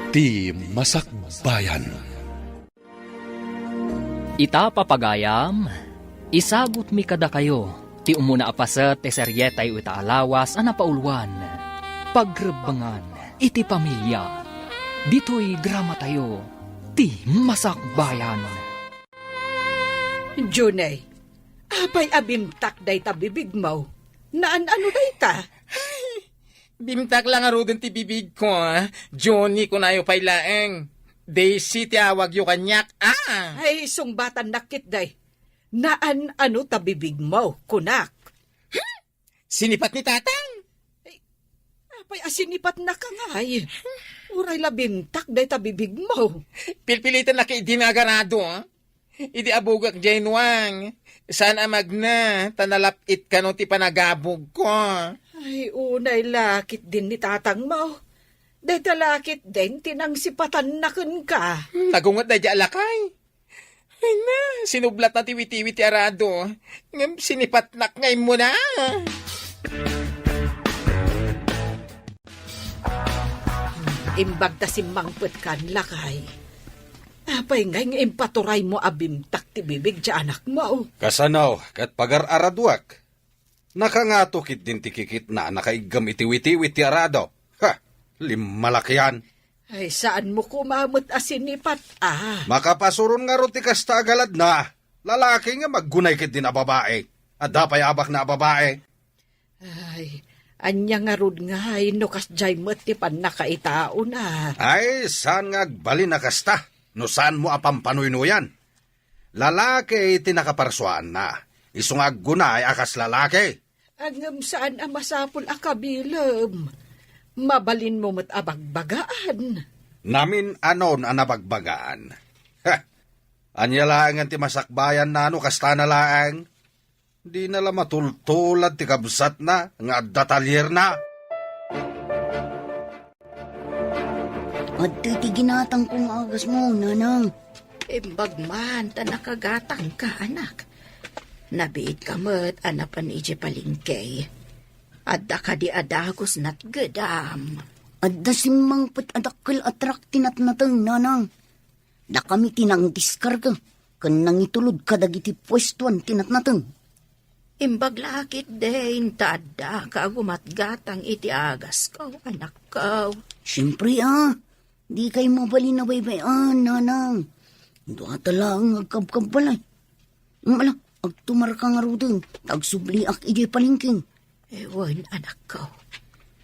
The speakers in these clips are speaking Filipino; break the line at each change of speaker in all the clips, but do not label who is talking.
Ti Masakbayan.
Ita papagayam, isagot mi kada kayo, ti umuna apaset ti seryetay ita alawas a napaulwan. Pagrebangan, iti pamilya. Dito'y drama tayo, ti Masakbayan.
Junay, apay abimtak day ta bibig mo. Naan-ano day ta?
Bimtak lang arudon ti bibig ko, Johnny ko na yung pailaeng. Daisy ti awag yung kanyak,
Ay, sungbatan nakit day. Naan-ano ta bibig mo, kunak?
Sinipat ni tatang.
Apay asinipat na ka nga ay. Uray labimtak day ta bibig mo.
Pilpilitan na kay dinagarado, Idi abugak Januang. Saan amag na, tanalapit ka no ti panagabog ko.
Ay, unay lakit din ni tatang mo. Day talakit din, tinangsipatan na kun ka.
Nagungot na di alakay. Ay na, sinublat na tiwi-tiwi ti arado. Ngam sinipatnak ngay mo na.
Imbag ta si mangpet kan lakay. Apay ngay nga impaturay mo abimtak ti bibig ti anak mo.
Kasanaw, kat pagar-araduak. Nakangatukit din ti kikit na nakaigam itiwi-tiwi ti arado. Ha, limalakyan.
Ay, saan mo kumamot asinipat,
Makapasuron nga ro ti kasta agalad na. Lalaki nga maggunay kit din a babae. At dapay abak na a babae.
Ay, anya nga rod nga ay no kas jay met ti pan nakaitao na.
Ay, saan nga agbalin na kasta? No saan mo apampanuinuyan? Lalaki iti nakaparsuan na. Isong aggunay akas lalaki.
Angam saan ang masapul akabilam. Mabalin mo met abagbagaan.
Namin anon ang nabagbagaan. Ha! Anya laang ti masakbayan na ano kasta na laang. Di nala matultulad ti kabsat na nga datalyer na.
At ti ginatang kong agas mo, nanang.
Imbag man, ta nakagatang ka, anak. Nabiit ka met, anapan iti palingkay. Adda ka di adagos nat gedam.
Adda simang put adakkel atrakti nat natang, nanang. Da kami tinang diskarga, kan nang itulod kadagiti pwestuan tinat natang.
Imbag lakit din, tada ka gumatgatang iti agas ko, anak ko.
Siyempre di kayo mabali na baybayan, nanang. Doata lang agkabkab balay. Mala, agtumar ka nga rudin, tagsubliak iti palingking.
Ewan, anak ko.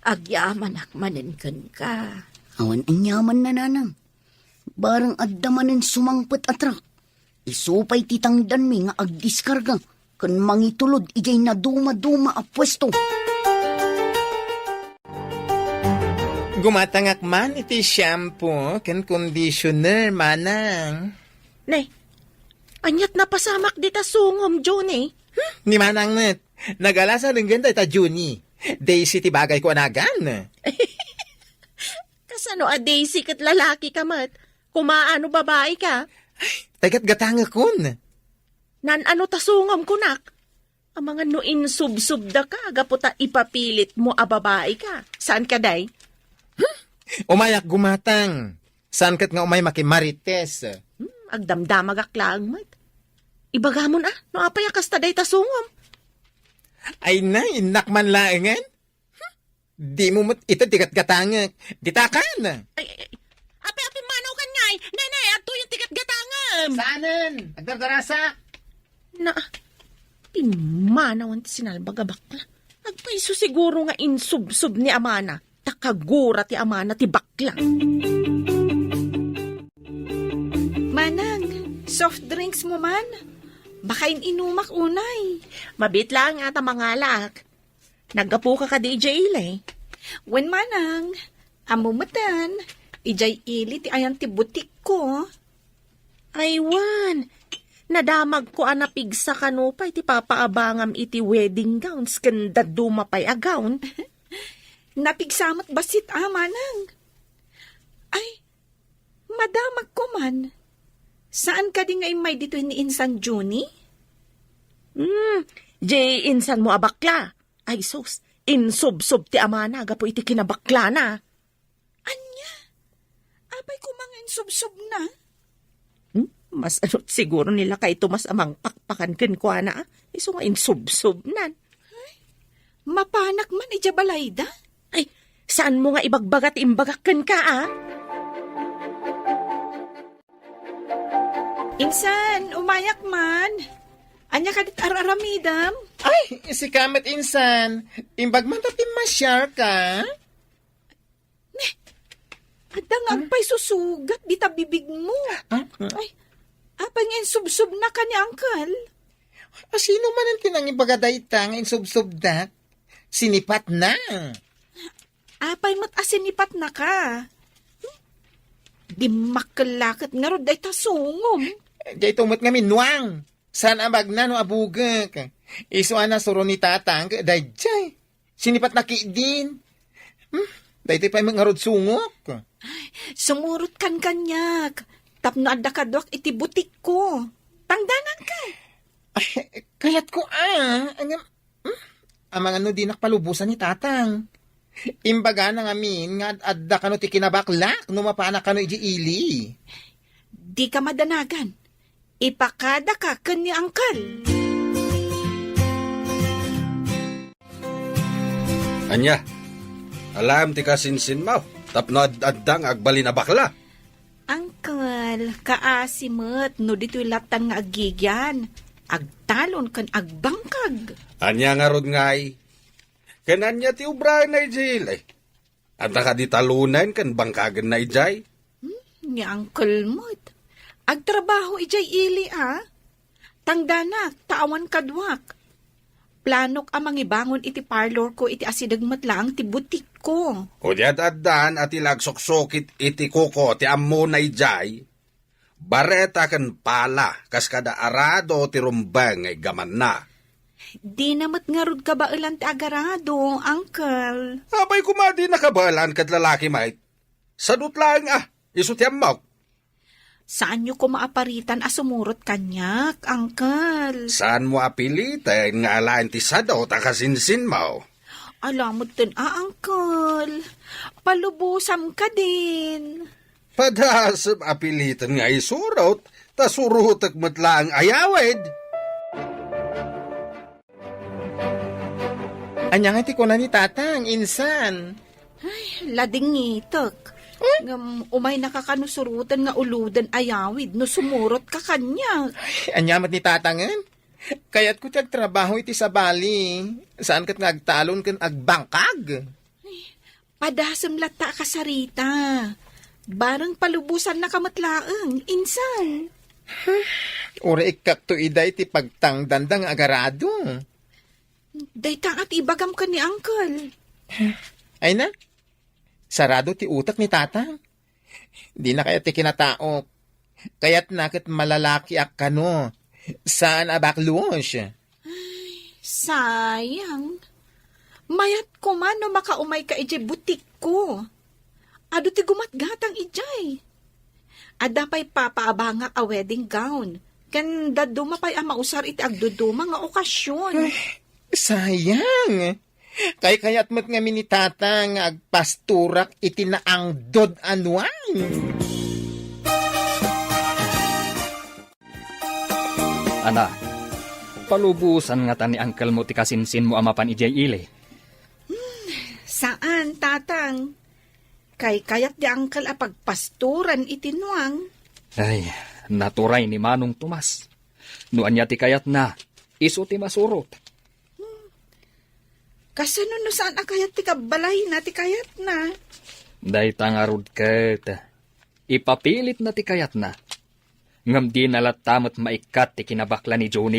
Agyaman akmanin ka.
Awan ang yaman na, nanang. Barang addamanin sumangpet atrak. Isupay titangdan mi nga agdiskarga. Kan mangitulod ijay na duma-duma a pwesto.
Gumatangak man iti shampoo kan conditioner manang.
Nay, anyat na pasamak dita sungom, Johnny.
Ni manang net. Nagalasa ng ganda ita Juni. Daisy ti bagay ko anagan.
Kasano a Daisy kat lalaki ka mat? Kumaano babae ka?
Tagat gatanga kun.
Nan ano tasungom kunak? Ang mga nuin sub-subda ka, gaputa ipapilit mo a babae ka. Saan ka day?
Umayak gumatang. Saan kat nga umay makimarites?
Agdamdamag aklang mat. Ibagamon no apay kasta day tasungom.
Ay na, inakman laengan. Di mo mat ito tikat gatangak. Ditakan.
Api manaw kan ngay. Nay, ato yung tikat gatangam.
Saanan? Agdardarasa?
Na, pimanawan ti sinalbagabak na. Agpaiso siguro nga insub-sub ni Amana. Takagura ti Amana ti bakla. Manang, soft drinks mo man. Baka inumak unay. Mabit lang ata mangalak. Naggapo ka DJ Ilay. Wen manang, amumatan. Ijay ili ti ayan ti butik ko. Aywan, nadamag ko anapigsa kanupay ti papaabangam iti wedding gowns kanda dumapay a gown. Napigsamat basit manang. Ay, madamag ko man. Saan ka di nga may dito ni Insan Juni? Jay Insan mo abakla. Ay sus, insub-sub ti Amana, gapo iti kinabakla na. Anya? insubsob na. Mas ano siguro nila kay Tomas amang pakpakan ken kwa na. Iso nga insubsob nan. Mapanak man ija balayda. Ay, saan mo nga ibagbagat imbagakken ka Insan, umayak man. Anya ka dit araramidam.
Ay, si Kamet insan. Imbag man tatim masyar ka.
Adang agpay susugat, di ta bibig mo. Ay, apang insubsob na ka ni Uncle.
Sino man ang tinangimbagaday tang insubsob dat? Sinipat na.
Apay mat asinipat na ka. Di makalakit nga rod ay tasungom.
Jay tumot nga minwang. Saan abag na no abugak? Iso ana suro ni tatang, dayjay. Sinipat na din. Daytoy pa yung ngarod sungok.
Sumurot kan kanyak. Tapno adda kadwak iti butik ko. Tangdanan ka.
Ay, kayat ko ang mga no di nakpalubusan ni tatang. Imbaga na ngamin nga adda kano ti kinabaklak no mapana kano iji ili.
Di ka madanagan. Ipakada ka ken ni Uncle.
Anya, alam ti kasinsin mo. Tapno addang agbali na bakla.
Uncle, kaasimot no dito'y latan nga agigyan. Agtalon kan agbangkag.
Anya nga rod ngay. Kananya ti ubrahan na ijay. Anta ka di talunan kan bangkagan na ijay.
Ni Uncle Mot. Agtrabaho ijay ili Tangdanak, taawan kadwak. Planok amang ibangon iti parlor ko iti asidagmat lang ti butik ko.
O diat addan at ilagsoksokit iti kuko ti ammo na ijay. Bareta kan pala kas kada arado ti rumbang ay gaman na.
Di namat nga rod ka ba ilan ti agarado, Uncle?
Abay kumadi nakabalan kat lalaki mait. Sadut lang iso ti ammaw.
Saan nyo ko maaparitan sumurot kanyak, Uncle?
Saan mo apilitan nga alain ti sadaw ta kasinsin mo?
Alamot din, Uncle. Palubusam ka din.
Padasam apilitan nga isurot, ta surutak matlaang ayawid.
Anya nga ti ko na ni tatang, insan.
Lading ngitok. Umay nakakanusurutan nga uludan ayawid no sumurot ka kanya.
Anyamat ni tatangan. Kaya't ko tiyag trabaho iti sa bali. Saan kat ngagtalon kan agbangkag?
Padasam lata ka sarita. Barang palubusan na kamatlaang, insan.
Ura ikak to iday ti pagtangdandang agarado.
Dayta at ibagam ka ni Uncle.
Ay na, sarado ti utak ni tatang. Di na kaya ti kinataok. Kaya't nakit malalaki ak kano. Saan abakluos?
Sayang. Mayat ko man no makaumay ka ijay butik ko. Ado ti gumatgatang ijay. Ada pa'y papaabanga a wedding gown. Kan daduma pa'y mausar iti agduduma nga okasyon.
Sayang. Kaya't mat nga minitata nga agpasturak iti naang dod anwang.
Ana, palubusan nga tani Uncle mo ti kasinsin mo amapan ijay ili.
Saan, tatang? Kayat di Uncle pagpasturan iti nuang.
Ay, naturay ni Manong Tomas. Nuan niya ti kayat na, iso ti masurot.
Kasano no saan kayat ti kabalay na ti kayat na?
Day tangarod ket. Ipapilit na ti kayat na. Ngam di nalatamot maikat ti kinabakla ni Johnny.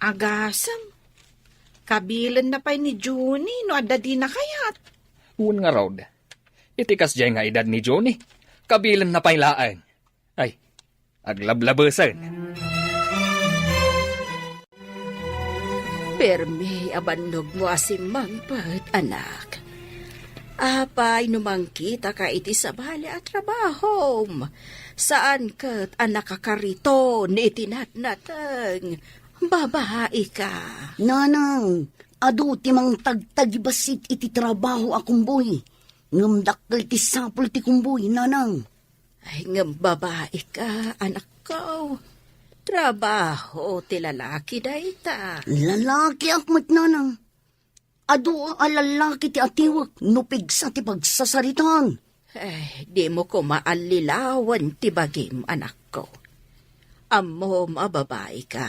Agasam. Kabilan na pa'y ni Johnny no adda di na kayat.
Un nga rod. Itikas jay nga edad ni Johnny. Kabilan na pa'y laang. Ay, aglablabasan.
Permi abanog mo asimang pat, anak. Apay numang kita ka iti sa bali at trabaho. Saan kat anak kakarito ni itinatnatang. Babae ka. Nanang, adu timang tagtagibasit iti trabaho akong boy.
Ngumdakkel ti sapul ti kumboy, nanang.
Ay, ngam babae ka, anak ko. Trabaho ti lalaki dayta.
Lalaki akmat, nanang. Ado a lalaki ti atiwak, nupigsa ti pagsasaritan.
Di mo ko maalilawan ti bagim, anak ko. Amo mababae ka.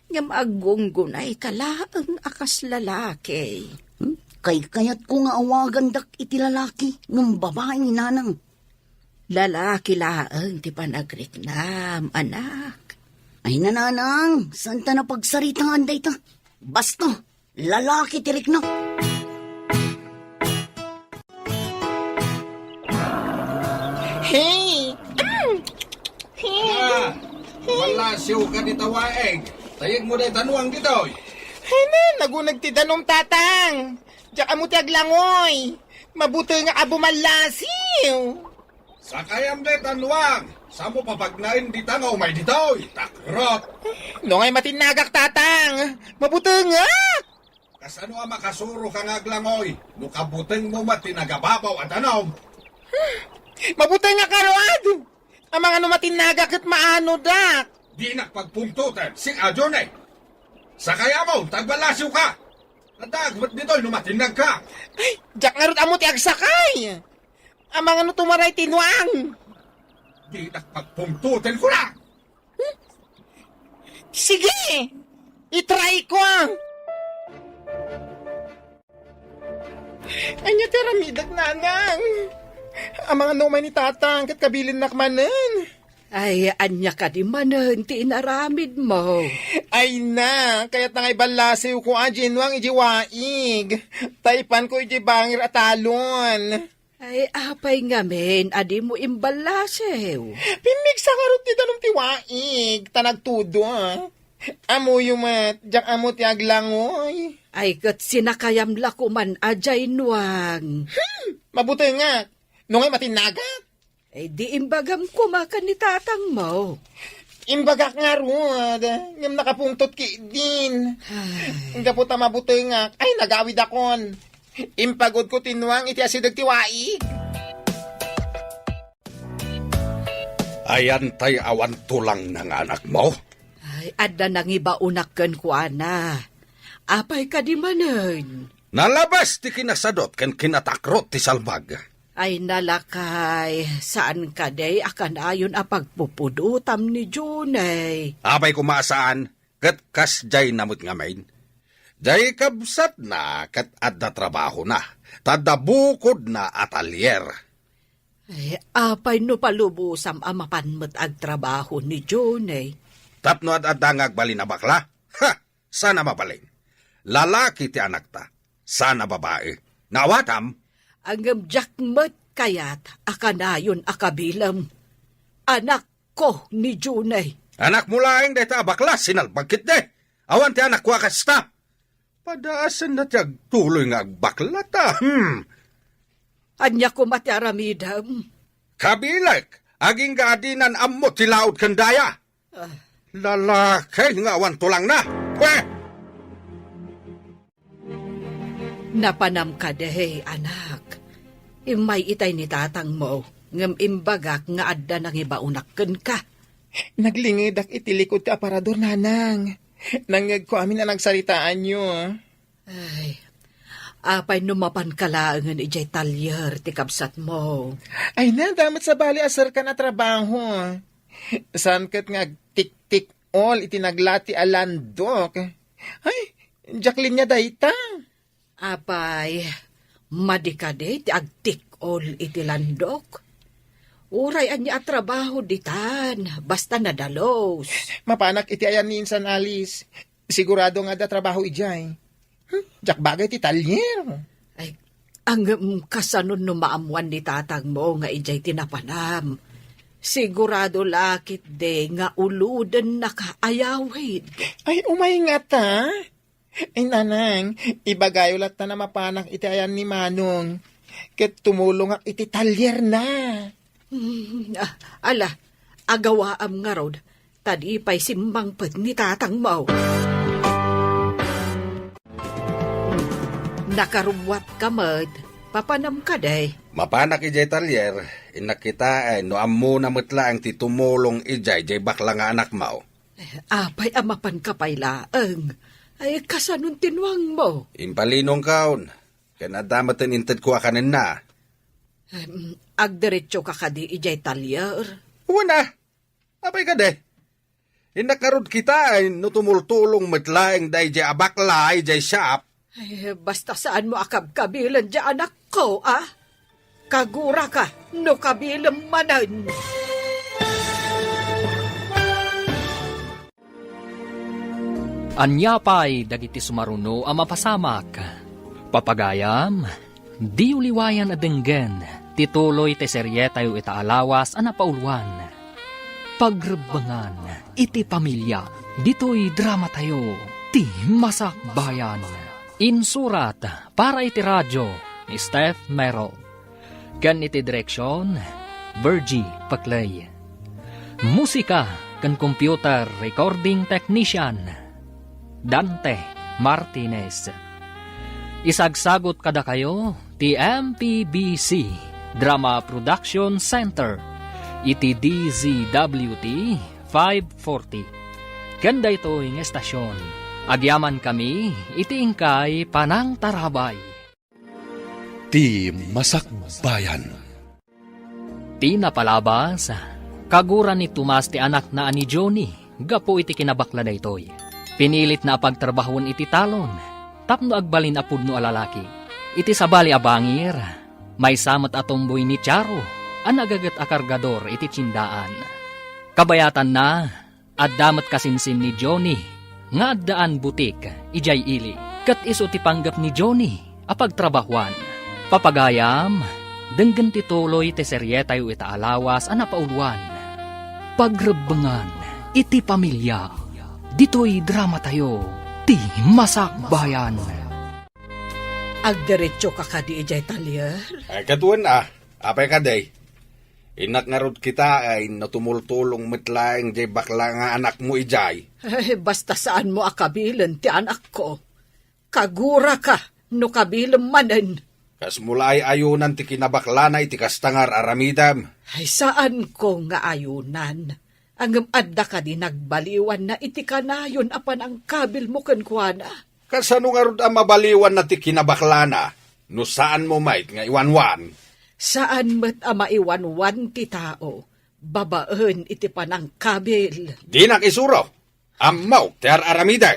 Ngam agunggunay ka laang akas lalaki.
Kayat ko nga awagan dak iti lalaki, ng babae ni nanang.
Lalaki laang ti panagriknam, anak.
Ay nananang, saan ta na pagsaritaan dayta? Basta, lalaki ti rikna.
Hey!
Wala siyo ka ni tawaeg. Tayag mo na tanuang dito.
Ay na, nagunag ti danom tatang. Diyak mo ti aglangoy. Mabuti nga abumalasiw.
Sa kayam na tanuang. Sa mo papagnain di tangaw may ditoy. Takrot.
No ngay matinagak tatang. Mabuti nga.
Kasano ang makasuro ka nga aglangoy? No kabuteng mo matinagababaw at anom.
Mabuti nga karoad. Ang mga numatinagak at maano dak.
Di nakpagpuntutan si Adyon eh. Sa kaya mo, tagbalasiw ka. Nadagmat ditoy numatinag ka.
Ay, diyak nga rin amo ti agsakay. Ang mga tumaray tinuang.
Di nakpagpuntutan ko na.
Sige, itry ko. Anya tiramidag nanang. Ang mga numay ni tatang kat kabilin nakmanan.
Ay, anya ka di manan ti inaramid mo.
Ay na, kaya't nangay balasiw ko ang ginwang ijiwaig. Taipan ko ijibangir at talon.
Ay, apay nga men, adi mo imbalasew.
Pimigsa ka rin ti danong tiwaig. Tanagtudo Amo yung diyak amo ti aglangoy.
Ay, kat sinakayam lakuman ajay nuang.
Mabuti nga. Nung ay matinagat.
Ay, di imbagam kumakan ni tatang mo.
Imbagak nga ruwad. Ngam nakapungtot ki din. Ang daputa mabuti nga. Ay, nagawid akon. Impagod ko tinuang iti asidag tiwaig.
Ayan tay awan tulang ng anak mo.
Ay, adda nang iba unakken ko, ana. Apay ka di manan.
Nalabas ti kinasadot ken kinatakrot ti salbag.
Ay, nalakay, saan ka day akan ayon a pagpupudutam ni Junay.
Abay kumasaan, kat kas jay namut nga main. Jay kabsat na, kat adda trabaho na. Tadda bukod na atelier.
Ay, apay no palubusam a mapanmet ag trabaho ni Junay.
Tapno at adda nga agbali na bakla. Ha! Sana mabalin. Lalaki ti anak ta. Sana babae. Nawatam.
Ang jakmet kayat akanayon akabilam. Anak ko ni Junay.
Anak mo laing deta bakla, sinalbagkit de. Awan ti anak ko akasta. Padaasan na tiyag tuloy nga agbakla ta.
Anya ko matiaramidam.
Kabilak, aging gaadinan ammo tilaod kandaya. Lalaki nga awan tulang na. Pwe!
Napanam ka dehe, anak. Imay itay ni tatang mo. Ngam imbagak nga adda nang ibaunakken ka.
Naglingidak itilikod ti aparador nanang. Nangag ko amin na nagsaritaan nyo.
Ay, apay numapan ka laangan ijay talyer ti kapsat mo.
Ay na, damat sa bali asar ka na trabaho. Saan kat nga tik-tik all itinaglati alandok. Ay, Jacqueline niya dayta.
Apay, madikade ti agtik ol iti landok. Uray anya at trabaho ditan, basta nadalos.
Mapanak iti ayan ni Insan Alice. Sigurado nga da trabaho ijay. Jak bagay ti talyer.
Ay, ang kasanon no maamuan ni tatang mo nga ijay tinapanam. Sigurado lakit de nga uluden nakaayawid.
Ay, umay nga ta. Ay, nanang, ibagayo lat na mapanak iti ayan ni Manong. Ket tumulong ak iti talyer na.
Ala, agawaam nga rod, tadi pa'y simbang pet ni tatang mo. Nakarumwat ka, Mad. Papanam ka day.
Mapanak ijay talyer, inakita ay no ammo na matla ang titumulong ijay jay bakla nga anak mo.
Apay amapan ka pailaang. Ay kasanong tinwang mo.
Impalinong kaon, kanadamatan inted ko akanin na.
Agdiretso ka kadi ijay talyer.
Una, apay ka de. Inakarod kita ay no tumultulong matlaeng day jay abakla ay jay shop.
Ay, basta saan mo akab-kabilan dyan anak ko, ah? Kagura ka, no kabilang manan.
Anyapay dagiti sumaruno ang mapasamak. Papagayam, di uliwayan adenggen, tituloy te serye tayo itaalawas ang napaulwan. Pagrebangan, iti pamilya, dito'y drama tayo, ti masakbayan. Insurat para iti radyo ni Steph Mero. Kan iti direksyon, Virgie Paclay. Musika kan computer recording technician, Dante Martinez. Isagsagot kada kayo, ti MPBC Drama Production Center, iti DZWT 540. Ganda ito yung estasyon. Agyaman kami, itiingkay panang tarabay.
Ti Masakbayan.
Ti napalabas, kaguran ni Tomas ti anak na ani Johnny, gapo iti kinabakla na itoy. Pinilit na pagtrabahon iti talon, tapno agbalin apud no alalaki. Iti sabali abangir, may samat atomboy ni Charo, ang nagagat akargador iti tsindaan. Kabayatan na, at damat kasinsin ni Johnny, nga daan butik, ijay ili. Kat iso ti panggap ni Johnny, apagtrabahuan. Papagayam, denggan ti tuloy ti serye tayo itaalawas ang napauluan. Pagrebangan, iti pamilya, dito'y drama tayo, ti masakbayan.
Agdiretso ka kadi ijay talyer.
Ay katuan apay ka day. Inak nga rod kita ay natumultulong matlaeng jay bakla nga anak mo ijay.
Ay, basta saan mo akabilan ti anak ko. Kagura ka, no kabilang manan.
Kas mula ay ayunan ti kinabakla na iti kastangar aramidam.
Ay, saan ko nga ayunan? Ang adda ka di nagbaliwan na iti kanayon apan ang kabil mo kenkwana.
Kasano nga rod ang mabaliwan na ti kinabakla na? No saan mo mait nga iwanwan?
Saan mo't maiwanwan ti tao? Babaan iti panang kabil.
Di nakisuro. Amaw, ti aramida.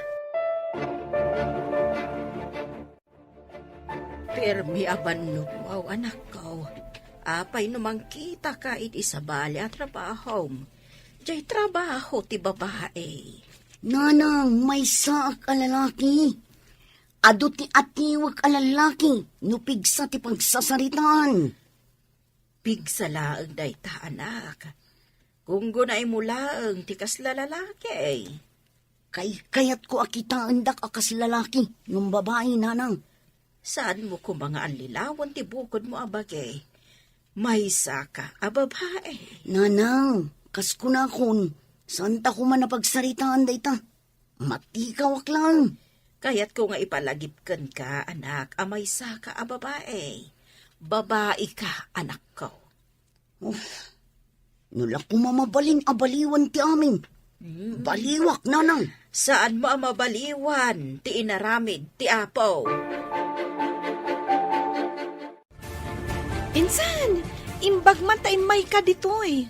Permi abannog mo, anak ko. Apay numang kita ka iti sabali at trabaho. Diyay trabaho ti babae.
Nanang, may saak alalaki. Ado ti atiwag alalaki, nupigsa ti pagsasaritaan.
Pigsalaang day ta anak. Kung gunay mo laang ti kasla lalaki.
Kayat ko akitaan dak akas lalaki, ng babae nanang.
Saan mo ko mga anlilawan ti bukod mo abagay? May saka ababae.
Nanang, kas ko na kun, saan ta ko man napagsaritaan day ta? Matikawak lang.
Kaya't ko nga ipalagipkan ka, anak, amay saka ababae. Babae ka, anak ko.
Nula ko mamabalin abaliwan ti amin. Baliwak, nanang.
Saan mo ang mabaliwan? Ti inaramid, ti apo.
Insan, imbag man tayo may ka ditoy.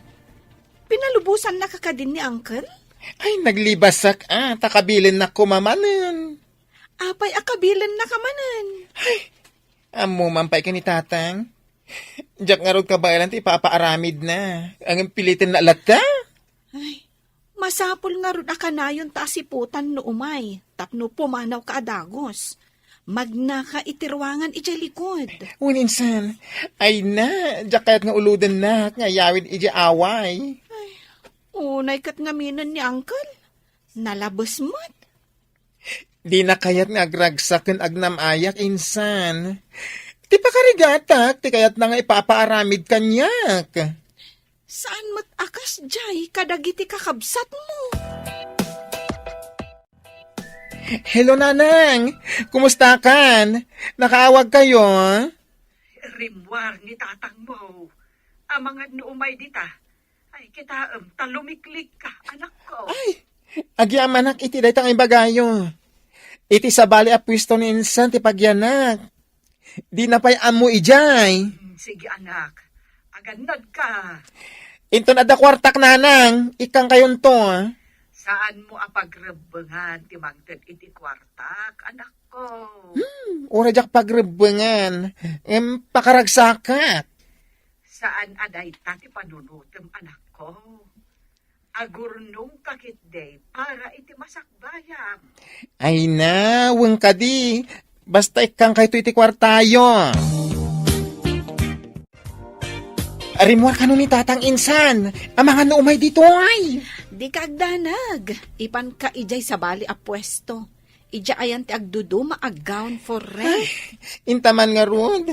Pinalubusan na kakadin ni Uncle?
Ay, naglibasak takabilin na kumamanan.
Apay akabilan na kamanan.
Amo mampay ka ni tatang. Diyak nga rod ka ba ilan ti ipapaaramid na. Ang pilitin na alata.
Ay, masapol nga ron akanayon ta siputan no umay. Tapno pumanaw ka adagos. Magnaka itirwangan ija likod.
Uninsan, ay na, diyak kayat nga uludan na, nga yawid ija away.
Unay kat ngaminan ni Uncle. Nalabas mo't.
Di na kayat nga agragsaken agnam ayak insan. Ti pakarigatak, ti kayat na nga ipapaaramid kanyak.
Saan mo't akas jay kadagiti kakabsat mo?
Hello nanang, kumusta kan? Nakaawag kayo?
rimwar ni tatang mo. Amangad no umay dita. Ay, kita talumiklik ka, anak ko.
Agyaman iti daytang ibagayo. Iti sabali a pwesto ni insan ti pagyanak. Di na pa'y amo ijay.
Sige anak, aganad ka.
Into na da kwartak nanang, ikang kayon to.
Saan mo apagrebengan ti magted iti kwartak, anak ko?
Ura jak pagrebengan, pakaragsakat.
Saan aday ti panunutem, anak ko? Agurnong kakitday para iti masakbayam.
Ay na, weng kadi. Basta ikang kayo iti kwartayo. Arimwar ka ni tatang insan. Ang mga naumay dito ay.
Di ka agdanag. Ipan ka ijay sa bali a pwesto. Ija ayan ti agduduma a gown for rent.
Intaman nga rod.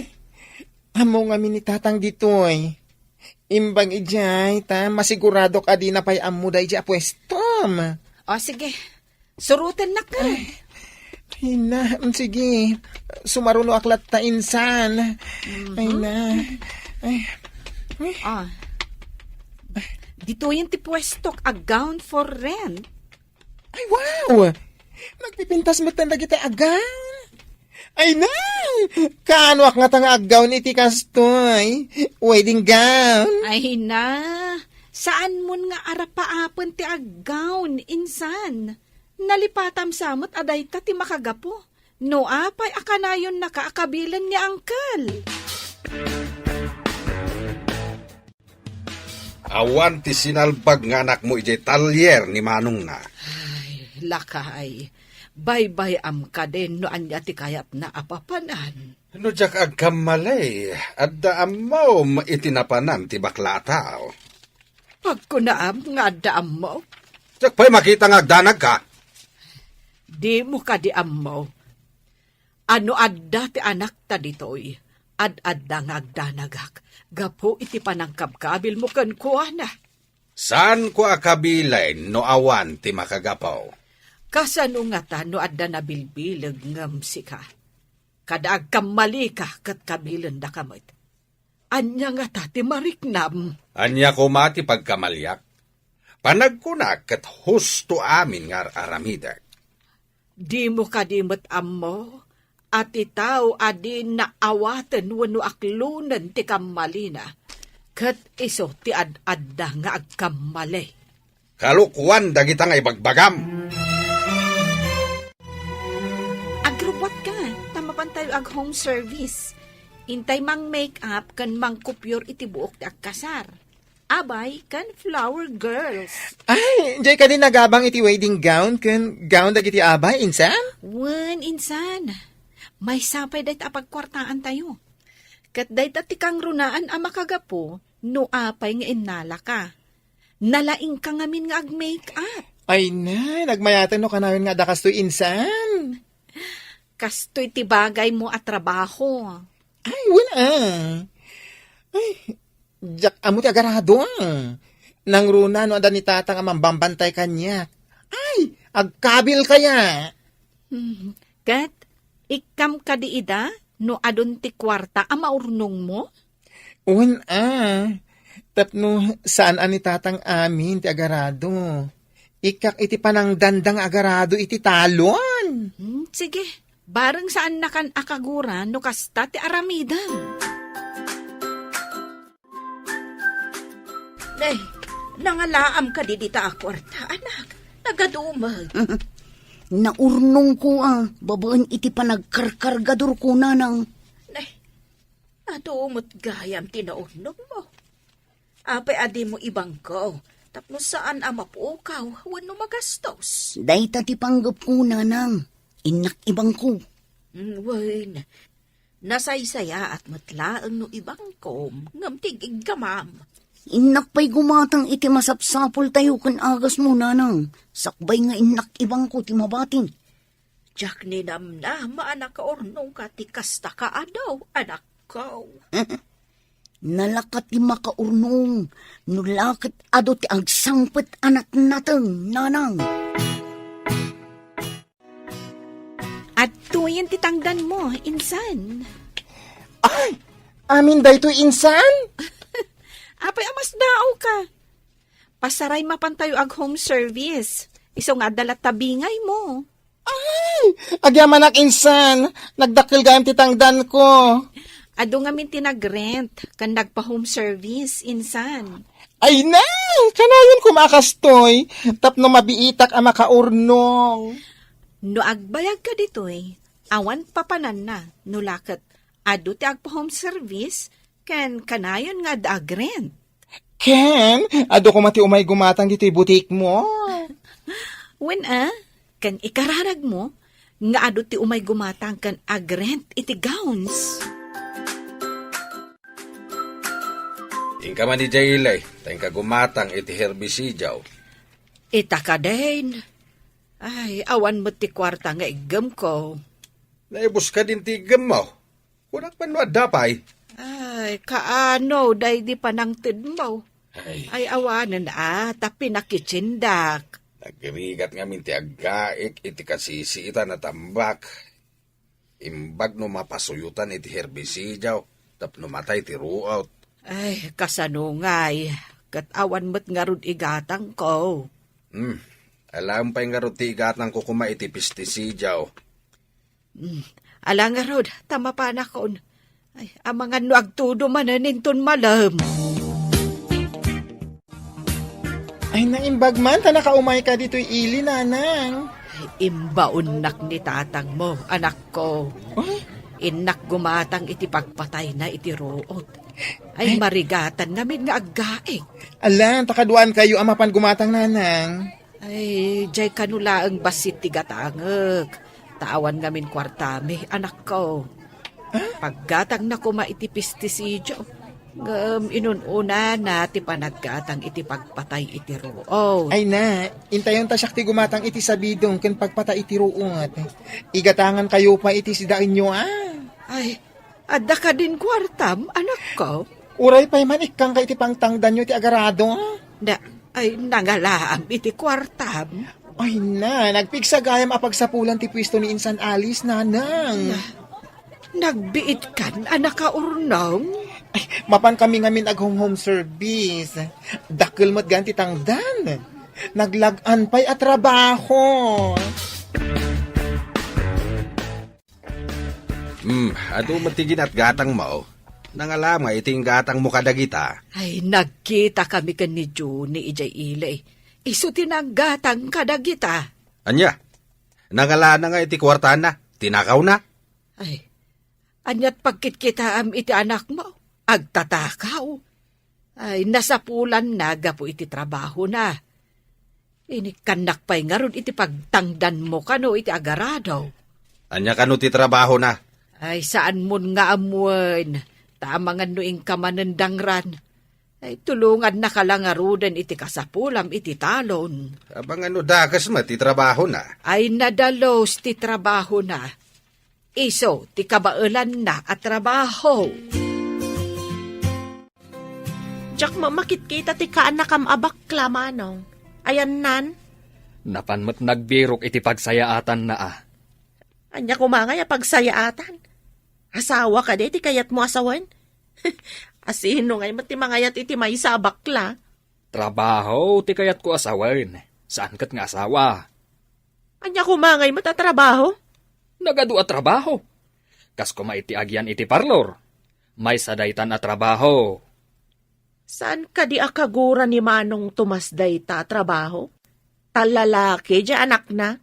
Amo nga ni tatang dito ay. Imbang ijay, masigurado ka di na pa'y amo da ija pwestom.
O sige, surutan na ka.
Ay na, sige. Sumaruno aklat ta insan. Ay na. Ay.
Dito yung ti pwesto a gown for rent.
Ay, wow! Nagpipintas mo tanda kita agang. Ay na! Kaano ak nga tanga agawn iti kastoy? Wedding gown.
Ay na, saan mo nga arapaapan ti a gown, insan? Nalipatam samot aday ta ti makagapo. No apay akanayon na kaakabilan ni angkal.
Awan ti sinalbag nga anak mo ijay talyer ni Manong na.
Ay, lakay. Bye-bye am ka din no anya ti kayat na apapanan.
Ano jak agkamalay, adda mo itinapanan ti bakla tao.
Pagkunaam nga daam mo,
Jak pa'y makita nga agdanag ka.
di mo ka di am mo. Ano adda ti anak ta ditoy, ad-adda nga agdanagak, gapo iti panangkabkabil mo kan kuha na.
Saan ko akabilay no awan ti makagapaw?
Kasano nga ta no adda na bilbilag ngam ka. Kadaag kamali ka kat kabilan da kamot. Anya nga ta ti mariknam.
Anya ko mati pagkamalyak. Panagkunak kat husto amin nga aramidak.
Di mo kadimot ammo, at itaw adin na awatan wano aklunan ti kamalina. Kat iso ti ad-adda nga agkamali.
Kalukwan dagita nga ibagbagam.
Agrobot ka, tamapan tayo ag home service. Intay mang make-up kan mang kupyor iti buok ti agkasar. Abay kan flower girls.
Ay, jay ka din nagabang iti wedding gown, kun gown dagiti abay, insan?
Wan, insan. May sapay dahit apagkwartaan tayo. Kat dahit at tikang runaan ang makagapo, no apay nga inala ka. Nalaing ka ngamin nga ag-make-up.
Ay na, nagmayatan no kanawin nga dakastoy insan.
Kastoy ti bagay mo at trabaho.
Ay, wala. Ay, jak amo ti agarado. Nang runa no ada ni tatang amambambantay kanya. Ay, agkabil kaya.
Kat, ikam ka di ida, no adon ti kwarta ang maurnong mo?
Tapno saan ani tatang amin ti agarado. Ikak iti panang dandang agarado iti talon.
Sige, bareng saan na kan akaguran no kasta ti aramidan.
Nay, nangalaam ka di dita akwarta, anak. Nagadumag.
Naurnong ko babaan iti panagkarkargador ko nanang.
Nay, adumot gayam tinaunong mo. Apay adi mo ibang ko. Tapno saan ang mapukaw, wano magastos.
Dahita ti panggap ko nanang. Inak ibang ko.
Wen, nasaysaya at matlaang no ibang ko, ngamtigig gamam.
Inak pa'y gumatang iti masapsapol tayo kan agas mo nanang. Sakbay nga inak ibang ko ti mabating.
Jack ni namna, maanak ka ornong ka, ti kasta ka adaw, anak ko.
Nalakat ti makaurnong. Nulakat ado ti agsangpet anak natang nanang.
At tuyan ti tangdan mo, insan.
Ay, Amin daytoy insan?
Apay amas dao ka. Pasaray mapantayo ag home service. Iso nga dalat tabingay mo.
Agyaman ak insan, nagdakil gayam titangdan ko.
Ado nga min tinagrent kan nagpa-home service, insan.
Ay na, kanayon kumakastoy, tapno mabiitak ang makaurnong.
No agbayag ka ditoy, awan papanan na, no lakat. Ado ti agpa-home service, kan kanayon nga dagrent.
Ken, ado ko mati umay gumatang dito'y butik mo.
When kan ikararag mo, nga ado ti umay gumatang kan agrent iti gowns.
Ingka man ni Jailay, tayong kagumatang iti herbisijaw.
Ita ka din. Ay, awan mo ti kwarta nga igam ko.
Naibus ka din tigam mo. Kunak man dapay.
Ay, kaano, day di panangtid mo. Ay, awanan tapi nakitsindak.
Nagrigat nga minti aggaik iti kasisiita na tambak. Imbag no mapasuyutan iti herbisijaw, tapno matay ti ruot.
Ay, kasanungay. Katawan mo't nga rod igatang ko.
Alam pa yung ti igatang ko kuma iti pestisijaw.
Alang nga rod, tama pa na kon. Ay, ang mga nuagtudo mananinton malam.
Ay naimbag man, ta nakaumay ka dito'y ili, nanang.
Ay, imbaunak ni tatang mo, anak ko. Inak gumatang iti pagpatay na iti ruot. Ay, marigatan namin nga aggaing.
Alan, takaduan kayo amapan gumatang, nanang.
Ay, jay kanula ang basit ti gatangag. Tawan ngamin kwartami, anak ko. Paggatang na kuma iti pestisidyo, inununa na ti panaggatang iti pagpatay iti ruot.
Ay na, intayon ta siya ti gumatang iti sabidong ken pagpata iti ruot. Igatangan kayo pa iti sidaan nyo,
Ay, adda ka din kwartam, anak ko.
Uray pa'y man ikang ka iti pangtangdan nyo ti agarado,
Ay, nangalaam iti kwartam.
Ay na, nagpigsagayam apagsapulan ti pwesto ni Insan Alice, nanang.
Nagbiit kan, anak ka urnong.
Ay, mapan kami ngamin ag home service. Dakil mo't ganti tangdan. Naglagan pa'y at trabaho.
Ado matigin at gatang mo. Nangalam nga iting gatang mo kadagita.
Ay, nagkita kami kan ni Juni ijay ilay. Iso tinanggatang kadagita.
Anya, nangala na nga iti kwarta na. Tinakaw na.
Ay, anyat pagkitkita iti anak mo. Agtatakaw. Ay, nasapulan na gapo iti trabaho na. Inikanak pa'y nga ron iti pagtangdan mo kano iti agarado.
Anya kano ti trabaho na.
Ay, saan mo nga amuan? Tamangan noing kamanandangran. Ay, tulungan na kalangarudan iti kasapulam iti talon.
Abang dakas ti trabaho na.
Ay, nadalos ti trabaho na. Iso, ti kabailan na at trabaho.
Diyak mamakit-kita ti kaanak am abakla, manong. Ayan nan.
Napanmat nagbirok iti pagsayaatan na
Anya kumangay pagsayaatan. Asawa ka di, ti kayat mo asawan. Asino ngay ti mangayat iti may sa bakla.
Trabaho, ti kayat ko asawan. Saan kat nga asawa?
Anya kumangay matatrabaho?
Nagadu at trabaho. Kas kumaiti agyan iti parlor. May sadaytan at trabaho.
Saan ka di akagura ni manong tumasday ta trabaho? Talalaki, di anak na.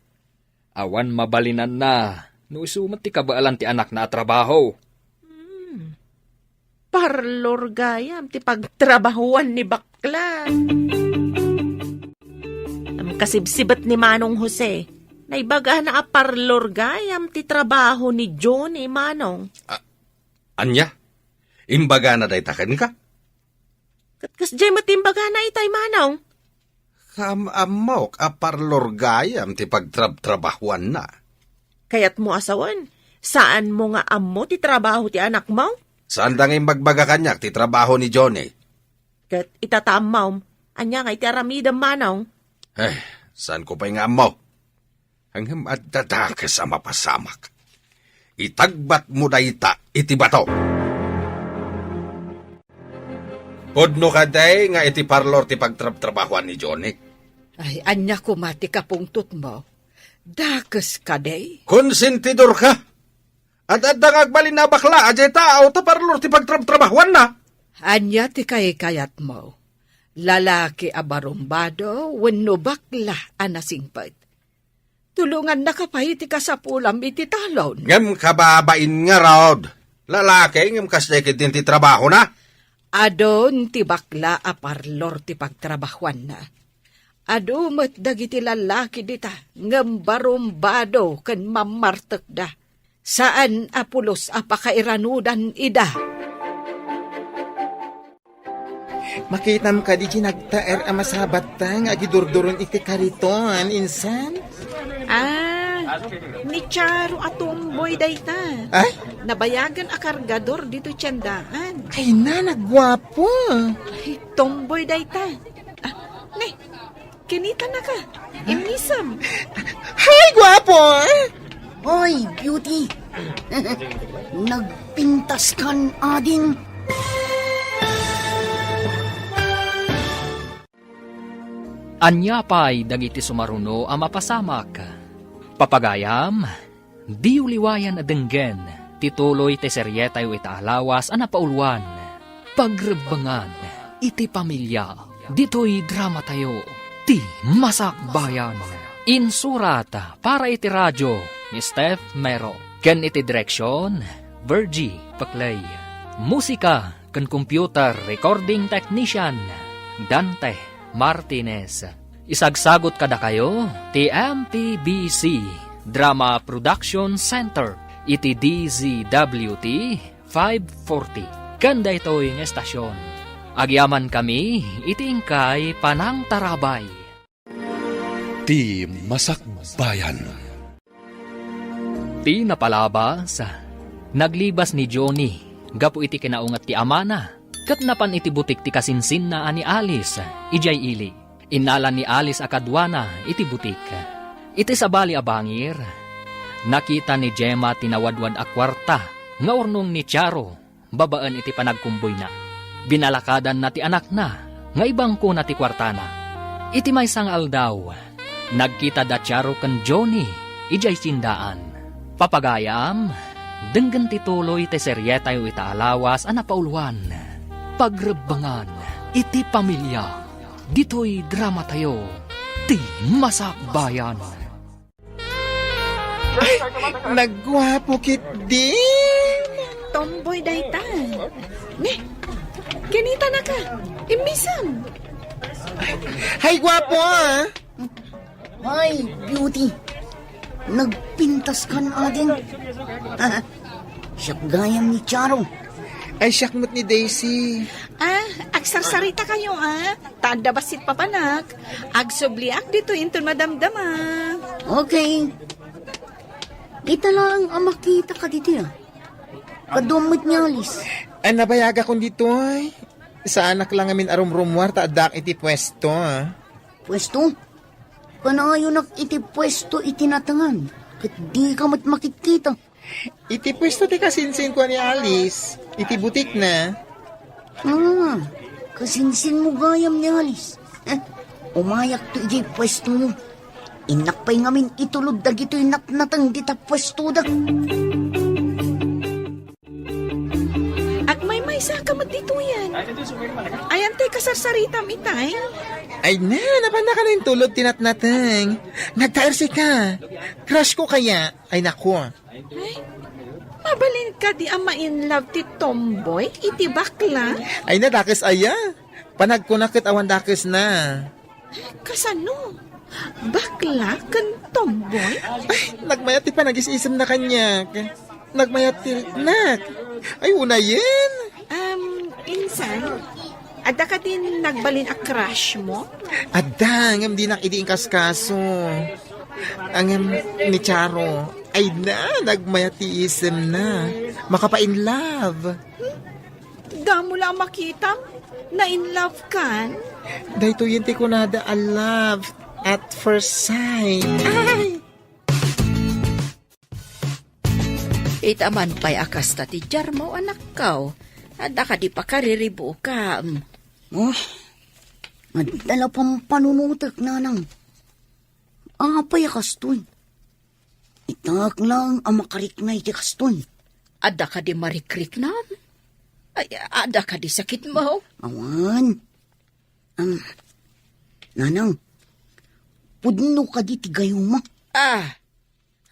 Awan mabalinan na. No isumat ti kabaalan ti anak na at trabaho.
Parlor gayam, ti pagtrabahuan ni bakla. Ang kasibsibat ni Manong Jose, naibaga na a parlor gayam ti trabaho ni Johnny Manong.
Anya, imbaga na daytakan ka?
Katkas jay matimbaga na itay Manong.
Amok a parlor gayam ti pagtrabahuan na.
Kayat mo asawan, saan mo nga amo ti trabaho ti anak mo?
Saan dang imagbaga kanyak ti trabaho ni Johnny?
Kat itatamaw, anya nga iti aramidam Manong.
Saan ko pa nga mo? Hanggang madadakas sa mapasamak. Itagbat mo dayta iti bato. Pudno ka day nga iti parlor ti pagtrabahuan ni Johnny.
Ay, anya ko mati kapungtot mo. Dakes ka day.
Konsentidor ka. At adang agbalin na bakla, ajay tao, ta parlor ti pagtrabahuan na.
Anya ti kayat mo. Lalaki abarumbado, wenno bakla anasingpet. Tulungan na kapay ti kasapulam iti talon.
Ngam kababain nga rod. Lalaki, ngam kasdekid din ti trabaho na.
Adon ti bakla a parlor ti pagtrabahuan na. Ado met dagiti lalaki dita ngem barumbado ken mamartek da. Saan apulos apakairanudan ida.
Makitam ka di nagtaer amasabat tang agidurduron iti kariton, insan?
Ni Charo at Tomboy dayta.
Ay?
Nabayagan a kargador dito tiyandaan.
Ay na, nagwapo.
Ay, Tomboy dayta. Ne, kinita na ka. Imisam.
Ay, gwapo!
Hoy, beauty! Nagpintas kan ading.
Anya pa'y dagiti sumaruno ang mapasamak. Papagayam, di uliwayan adenggen, tituloy te seryetay itaalawas ang napauluan. Pagrebangan, iti pamilya, dito'y drama tayo, ti masakbayan. Insurat para iti radyo ni Steph Mero. Ken iti direksyon, Virgie Paclay. Musika ken computer recording technician, Dante Martinez. Isagsagot kada kayo, ti MTBC Drama Production Center, iti DZWT 540. Kanda ito'y ng estasyon. Agyaman kami, iti ingkay Panang Tarabay.
Ti Masakbayan.
Ti napalabas, naglibas ni Johnny, gapu iti kinaungat ti amana, kat napan iti butik ti kasinsin na ani Alice, ijay ili. Inala ni Alice akadwana iti butik. Iti sabali abangir, nakita ni Gemma tinawadwad a kwarta, nga urnong ni Charo, babaan iti panagkumboy na. Binalakadan na ti anak na, nga ibangko na ti kwarta na. Iti may sangal daw, nagkita da Charo ken Johnny, ijay sindaan. Papagayam, denggan tituloy te seryetay itaalawas ang napauluan. Pagrebangan, iti pamilya, dito'y drama tayo, ti masakbayan.
Ay, nagwapo kit din.
Tomboy dayta. Ne, kinita na ka. Imisam.
Ay, gwapo ah.
Hoy, beauty! Nagpintas kan ading. Siyak gayam ni Charo.
Ay, syakmot ni Daisy.
Agsarsarita kayo Tada basit papanak. Agsubliak dito into madamdama.
Okay. Kita lang ang makita ka dito Kadumot niya alis.
Ay, nabayaga kong dito ay. Sa anak lang amin arumrumwar taadak iti pwesto ah.
Pwesto? Kanayo nak iti pwesto itinatangan. Kat di ka mat makikita.
Iti pwesto ti kasinsin ko ni Alice. Iti butik na.
Kasinsin mo gayam ni Alice. Umayak to iti pwesto mo. Inakpay ngamin itulod dagito inaknatang dita pwesto da.
Agmay-may sa kamat dito yan. Ayan tay kasarsaritam itay.
Ay na, napanda ka na yung tulog tinatnatang. Nagtaersi ka. Crush ko kaya. Ay nako.
Mabalin ka di ama in love ti Tomboy, iti bakla.
Ay na, dakes aya. Panagkunakit awan dakes na.
Kasano? Bakla kan Tomboy?
Ay, nagmayat ti panag-isisam na kanya. Nagmayat ti nak. Ay, una yan.
Insan, ada ka din nagbalin a crush mo?
Adang, di nak idiing kaskaso. Ang ni Charo, ay na, nagmayat ti isem na. Makapa-in love.
Damo lang makita, na in love kan?
Dahito yun ti kunada a love at first sight. Ay!
Itaman pa'y akas ta ti Jarmo anak kao. Ada ka di pa kariribo ka.
Oh, madala pang panunutak nanang. Apay kastoy. Itak lang ang makarik na iti kastoy.
Ada ka di marikrik nam? Ay, ada ka di sakit mo?
Awan. Nanang, pudno ka di tigayuma.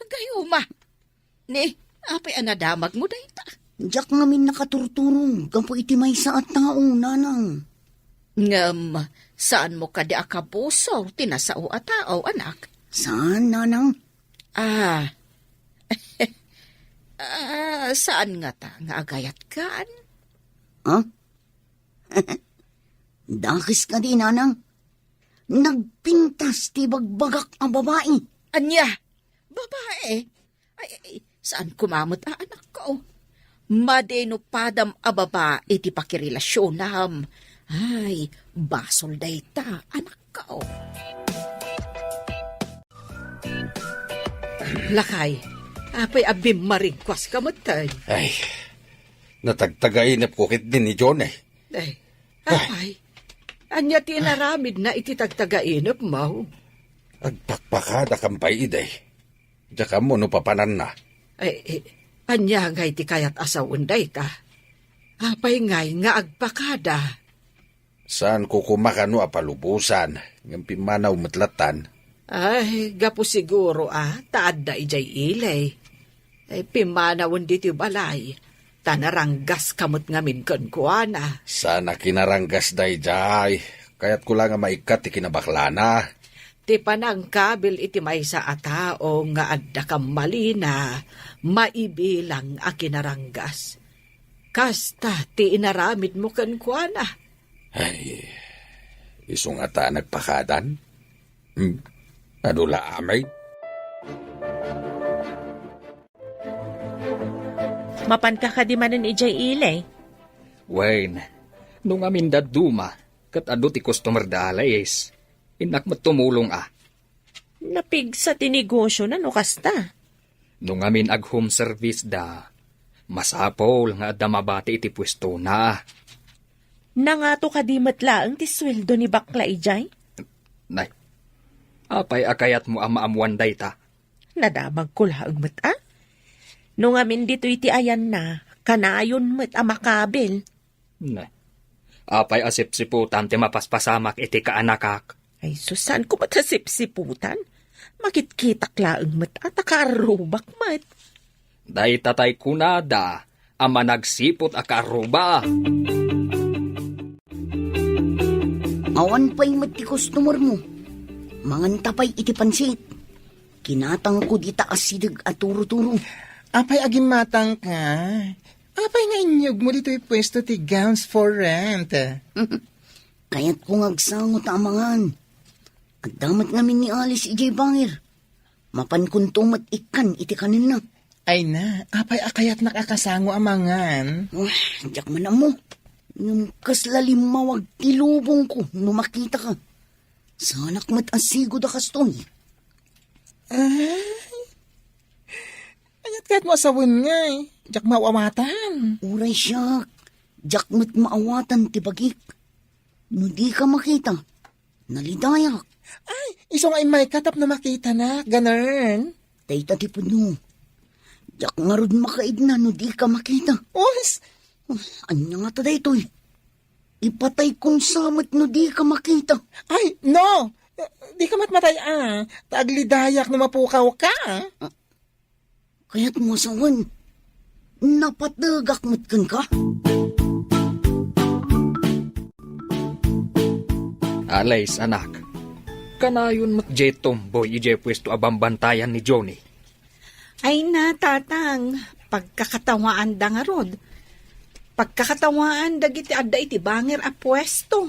Gayuma. Ni, apay anadamag mo dayta.
Diyak ngamin nakaturturong, gampo iti may sa at tao, nanang.
Ngam, saan mo ka di akapuso, tinasao at tao, anak?
Saan, nanang?
Saan nga ta, nga agayat kaan?
Ha? Dakis ka di, nanang. Nagpintas ti bagbagak ang babae.
Anya, babae? Ay, saan kumamot anak ko? Madeno padam a babae ti pakirelasyon nam. Ay, basol dayta, anak ko. Lakay, apay abim marigkwas ka matay.
Ay, natagtagainap ko kit din ni John eh.
Ay, apay, anya tinaramid na ititagtagainap mo.
Agpakpakada kampay iday. Tsaka mo no papanan na.
Ay, anya ngay ti kayat asawon dayta. Apay ngay nga agpakada.
Saan ko kumakano apalubusan? Ng pimanaw matlatan.
Ay, gapo siguro taad na ijay ilay. Ay, pimanawon dito balay. Tanaranggas kamot ngamin kuana.
Sana kinaranggas day jay. Kaya't ko lang nga maikat ikinabaklana.
Ti panang kabil iti may sa atao nga adda kam malina, maibilang a kinaranggas. Kasta ti inaramid mo kuana.
Ay, isong ata nagpakadan? Adula amay?
Mapan ka di manan ijay ilay.
Wayne, nung amin daduma, kat ado ti customer da alayes. Inak matumulong
Napig sa tinegosyo na no kasta.
Nung amin ag home service da, masapol nga adda mabati iti pwesto na.
Nangato ka di matlaang ti sweldo ni bakla ijay.
Nay, apay akayat mo amaamuan day ta.
Nadamag ko laang mata. Nung amin dito iti ayan na, kanayon mat amakabil.
Nay, apay asip-siputan ti mapaspasamak iti kaanakak.
Ay, susan ko matasip-siputan. Makitkitak laang mat at akarubak mat.
Day tatay kunada, ama nagsipot akaruba.
Awan pa'y mati customer mo. Mangantapay iti pansit. Kinatang ko di taasidag at turo-turo.
Apay aging matang ka. Apay nga inyog mo dito pwesto ti gowns for rent.
Kaya't kung agsangot amangan. At damat namin ni Alice ijay bangir. Mapankuntumat ikan iti kanina.
Ay na, apay akayat nakakasango amangan.
Diyak man mo. Yung kaslalim mawag tilubong ko nung makita ka. Sanak matasigo da kastoy.
Ayat kahit mo asawin nga eh. Diyak mawamatan.
Uray siya. Diyak mat maawatan tibagik. No di ka makita. Nalidayak.
Ay, isong ay may katap na makita na. Ganun.
Tayta ti puno. Diyak nga rin makaid na no di ka makita.
Os!
Anya nga taday ito'y. Ipatay kong samot no di ka makita.
Ay, no! Di ka matmatay Taglidayak na mapukaw ka.
Kaya't mo asawan. Napatagak matkan ka.
Alays, anak. Kanayon matjay tomboy ijay pwesto abambantayan ni Johnny.
Ay na, tatang. Pagkakatawaan da nga rod. Pagkakatawaan da giti adda iti banger a pwesto.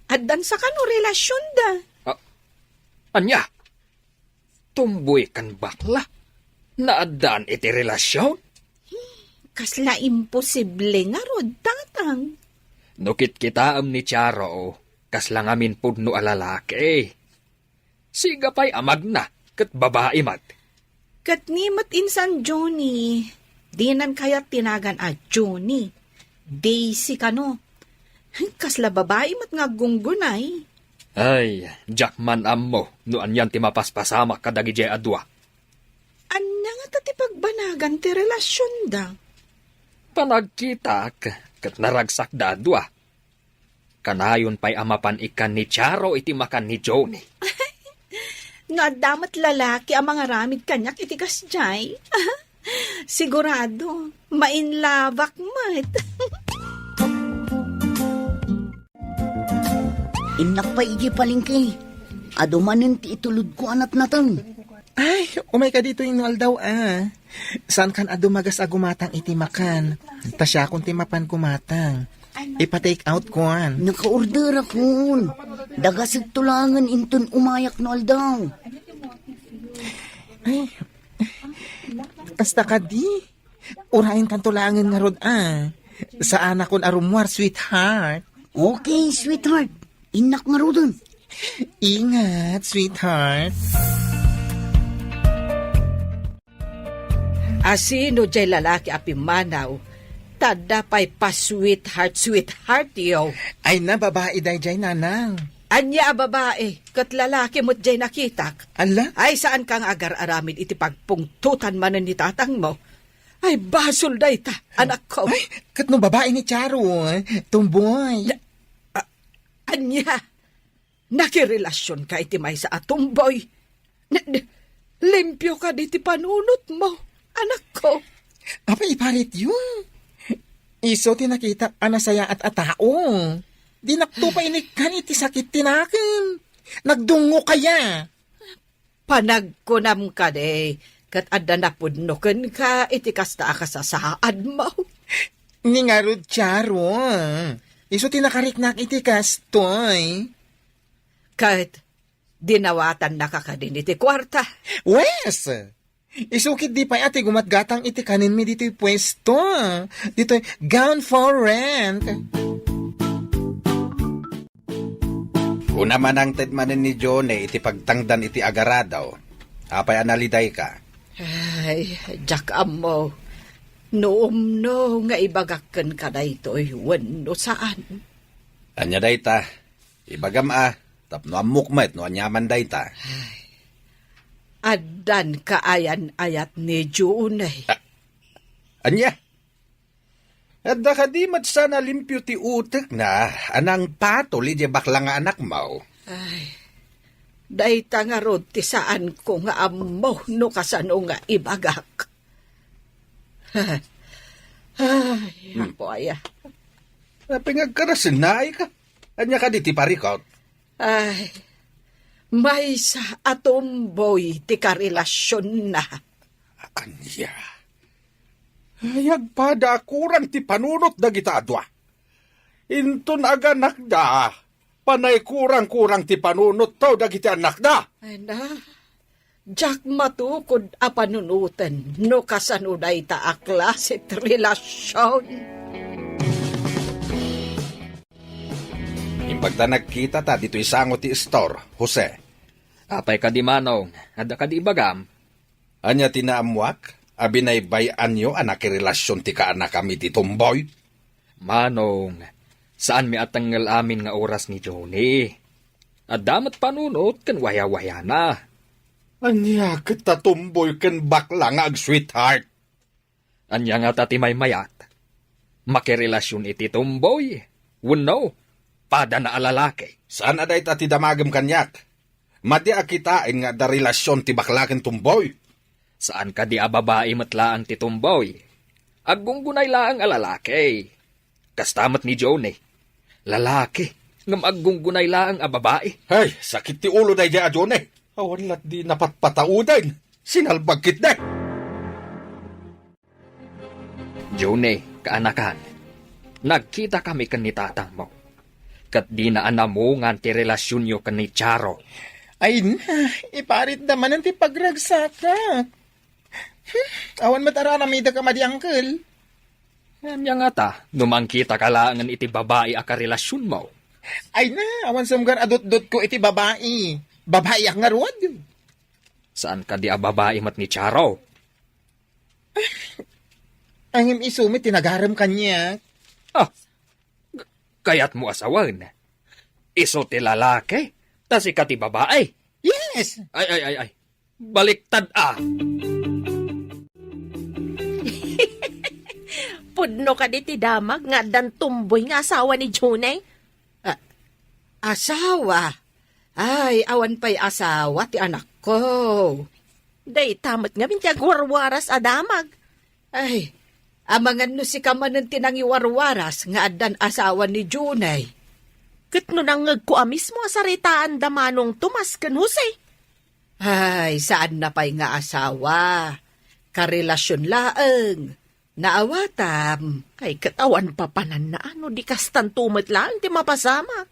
Addan sa kano relasyon da.
Anya? Tomboy kan bakla? Naadaan iti relasyon?
Kasla imposible nga rod, tatang.
Nukit kita ni Charo, kasla ngamin pudno alalaki. Siga pa'y amag na, kat babae mat.
Kat nimat insan Johnny. Dinan kaya tinagan a Johnny. Daisy kano. Kasla babae mat nga gunggunay.
Ay, Jackman ammo, noan yan ti mapaspasamak kadagi jay adwa.
Anya nga tati pagbanagan ti relasyon da.
Panagkitak, kat naragsak da adwa. Kanayon pa'y amapan ikan ni Charo iti makan ni Johnny.
Nga damat lalaki ang mga ramid kanyak itikas jay. Sigurado, mainlavak mat.
Inak pa iji palingki. Adumanin ti itulod ko anat natang.
Ay, umay ka dito yung daw Saan kan adumagas agumatang iti makan? Tasya kung ti mapan gumatang. Ipa-take out ko
Naka-order akon. Dagasig tulangan inton umayak no aldaw.
Ay, kasta ka di. Urahin kan tulangan nga rod Saan akon arumwar, sweetheart.
Okay, sweetheart. Inak nga rodon.
Ingat, sweetheart.
Asino jay lalaki api manaw, tada pa'y pa-sweetheart yo.
Ay na, babae day jay nanang.
Anya a babae, kat lalaki mo't jay nakitak.
Ala?
Ay saan kang agar-aramid iti pagpungtutan manan ni tatang mo? Ay basol day ta, anak ko.
Ay, kat no babae ni Charo, tumboy.
Anya, nakirelasyon ka iti may sa atumboy. Limpyo ka di ti panunot mo, anak ko.
Apa iparit yun? Iso tinakita anasaya at atao. Di naktupa inikan iti sakit tinakin. Nagdungo kaya.
Panagkunam ka de, kat adda napudnoken ka iti kasta akasasaad mo.
Ningarod Charo. Iso tinakariknak iti kastoy.
Kat dinawatan na kakadin iti kwarta.
Wes! Isukit di pa ati gumatgatang iti kanin mi dito'y pwesto. Dito'y gown for rent.
Una man ang tedmanin ni Johnny iti pagtangdan iti agaradaw. Apay analiday ka.
Ay, Jack Amo. Noom no nga ibagakken ka na ito'y wano saan.
Anya day ta. Ibagam tapno amukmet no anyaman day ta.
Adan kaayan-ayat ni June.
Anya? Adda ka di mat sana limpyo ti utek na anang patol iti bakla nga anak mo.
Ay, dayta nga rod ti saan ko nga amo no kasano nga ibagak. Ay, apo aya.
Napingagkarasin na ka. Anya ka di ti parikot.
Ay, may sa atomboy ti karelasyon na.
Anya? Ayag pada kurang ti panunot da gitadwa. Inton aga nakda. Panay kurang-kurang ti panunot tao da giti anak da.
Ay na, Jack matukod a panunutan no kasanuday ta a klasit relasyon.
Impagta nagkita ta dito isango ti store, Jose.
Apay ka di manong, adda ka di ibagam.
Anya tinaamwak, abinaybayan nyo anak relasyon ti kaanak kami ti tumboy.
Manong, saan mi atanggal amin nga oras ni Johnny? At damat panunot kan waya-waya na.
Anya kita tumboy ken bakla nga ag sweetheart.
Anya nga tati may mayat. Makirelasyon iti tumboy. Wano, pada na alalaki.
Saan aday ta ti damagam kanyak? Madi akitain nga da relasyon ti bakla ken tumboy.
Saan ka di ababae matlaang ti tumboy? Aggunggunay laang alalaki. Kastamat ni Johnny. Lalaki, ngam aggunggunay laang ababae.
Hey, sakit ti ulo day di adyon eh. Awan lat di napatpataudan. Sinalbag kit na.
Johnny, kaanakan, nagkita kami kan ni tatang mo. Kat di na anamungan ti relasyon nyo kan ni Charo.
Ay na, iparit naman ang ti pagragsaka. Awan mataranamida ka madi uncle.
Anya nga ta, numangkita ka laangan iti babae a karelasyon mo.
Ay na, awan samgar adot-dot ko iti babae. Babae ak nga ruwad.
Saan ka di a babae mat ni Charo?
Ang isumit, tinagaram kanya.
Ah, Kayat mo asawan. Iso ti lalaki, tas ika ti babae.
Yes!
Ay. Baliktad
Pudno ka di ti damag nga dan tumboy nga asawa ni Junay.
Asawa? Ay, awan pa'y asawa ti anak ko.
Day tamat nga binti agwarwaras adamag.
Ay, amangan no si kamanan tinangiwarwaras nga adan asawa ni Junay.
Kat no nangag ko mismo asaritaan damanong Tomas kan Jose.
Ay, saan na pa'y nga asawa? Karelasyon laeng. Naawatam.
Kay katawan pa panan na ano di kastan tumat lang ti mapasamak.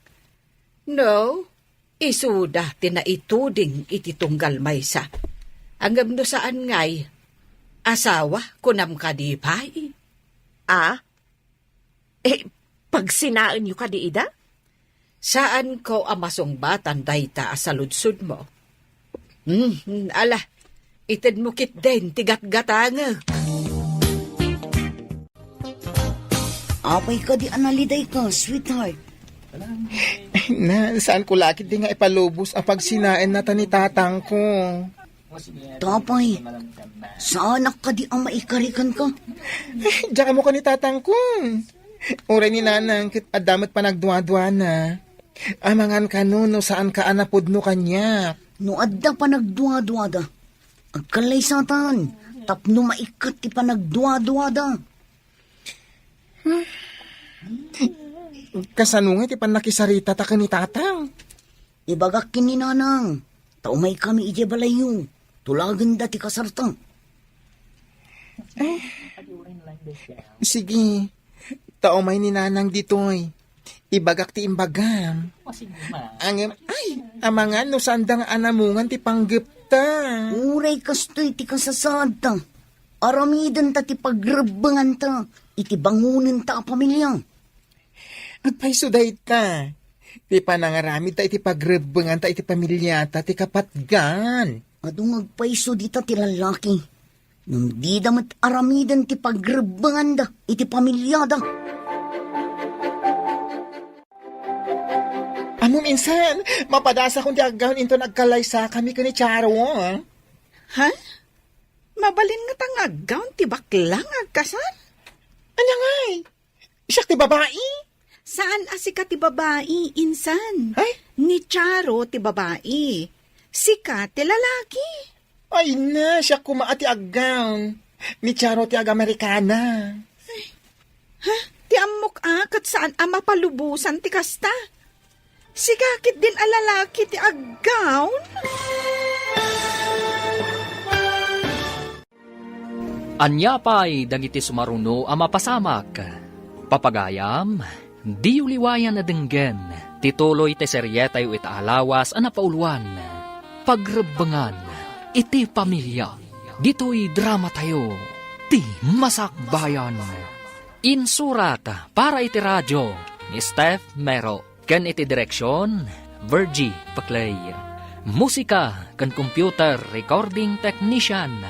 No, isuda tinaituding iti tunggal maysa. Anggam no saan ngay, asawa kunam ka di pa'y.
Pag sinaan yu ka di ida?
Saan ko amasongbatan dayta sa ludsud mo? Ala, itid mo kit din, tigat-gatanga.
Apay ka di analiday ka, sweetheart.
Na, saan ko lakit di nga ipalubos ang pagsinain na ni tatang ko?
Tapay, sa anak ka di ang maikarikan ka.
Diyan mo ka ni tatang ko. Uray ni nanang, kit adamat pa nagduwa-duwa na. Amangan ka no saan ka anapod no kanya.
No adda pa nagduwa-duwada. Agkalay satan, tapno maikat ti pa nagduwa-duwada.
Kasanungay ti pan nakisarita ta ka ni tatang.
Ibagak kininanang, taumay kami ije balayo. Tulagan dati kasartang.
Sige, taumay ni nanang ditoy. Ibagak ti imbagam. Amangan no sandang anamungan ti panggepta.
Uray kastoy ti kasasada. Aramidan ta ti pagrebangan ta. Iti bangunin ta a pamilya.
Agpaiso day ta. Ti panangaramid ta iti pagrebangan ta iti pamilya ta ti kapatgan.
Adung agpaiso di ta ti lalaki. Nung di damat aramidan ti pagrebangan da. Iti pamilya da.
Amo minsan, mapadasa kong diagahon into nagkalaysa kami ka ni Charo.
Ha? Mabalin nga tangagaw ti baklang agkasan?
Anya ngay? Siya ti babae?
Saan asika ti babae, insan?
Ay?
Ni Charo ti babae. Sika ti lalaki.
Ay na, siya kumaati agawon. Ni Charo ti ag-Amerikana.
Ha? Ti amok akat saan ama palubusan ti kasta? Sigakit din alalaki ti aggawn?
Anya pa'y dagiti sumaruno ang mapasamak. Papagayam, di uliwayan na denggen, tituloy te seryetay o itaalawas ang napauluan. Pagrebangan, iti pamilya, dito'y drama tayo, ti masakbayan. Insurat para iti radyo ni Steph Mero. Ken iti direksyon, Virgie Paclay. Musika ken computer recording technician,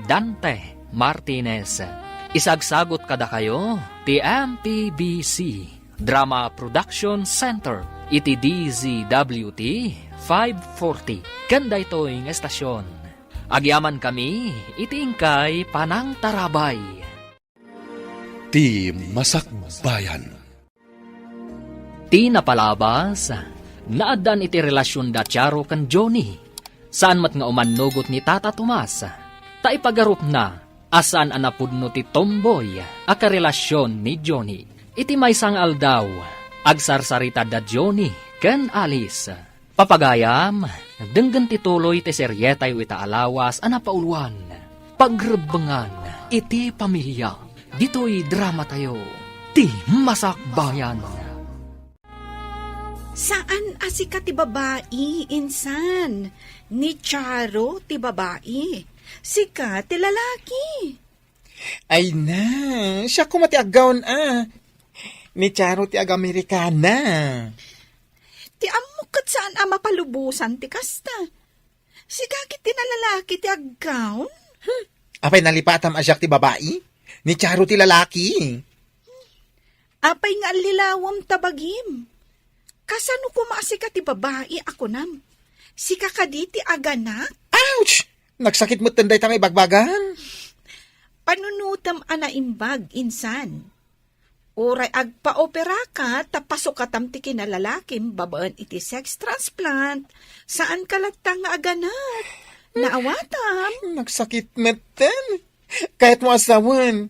Dante Martinez. Isagsagot kada kayo, ti MPBC Drama Production Center, iti DZWT 540. Ken daytoy nga estasyon. Agyaman kami, iti ingkay Panang Tarabay.
Ti Masakbayan.
Ti napalabas, naadan iti relasyon da Charo kan Johnny. Saan mat nga umanugot ni Tata Tomas. Taipagarup na, asan anapudno ti Tomboy, akarelasyon ni Johnny. Iti may sangal daw, agsarsarita da Johnny kan Alice. Papagayam, denggan tituloy ti seryetay o itaalawas anapauluan. Pagrebangan, iti pamilya, dito'y drama tayo, ti masakbayan.
Saan asika ti babae, insan? Ni Charo ti babae. Sika ti lalaki.
Ay na, siya kumati agawon Ni Charo ti ag-Amerikana.
Ti amukat saan ama palubusan ti kasta. Sigakit ti nalalaki ti aggawn.
Apay nalipatam asyak ti babae? Ni Charo ti lalaki.
Apay nga lilawam tabagim. Kasano ko maasika ti babae ako nam? Si kakaditi aganak?
Ouch! Nagsakit mo tanday tamay bagbagan.
Panunutam anaimbag insan. Oray agpa-opera ka, tapasok ka tamti kinalalakim, babaan iti sex transplant. Saan ka latang nga aganak? Naawatam.
Nagsakit mo tan. Kahit mo asawan.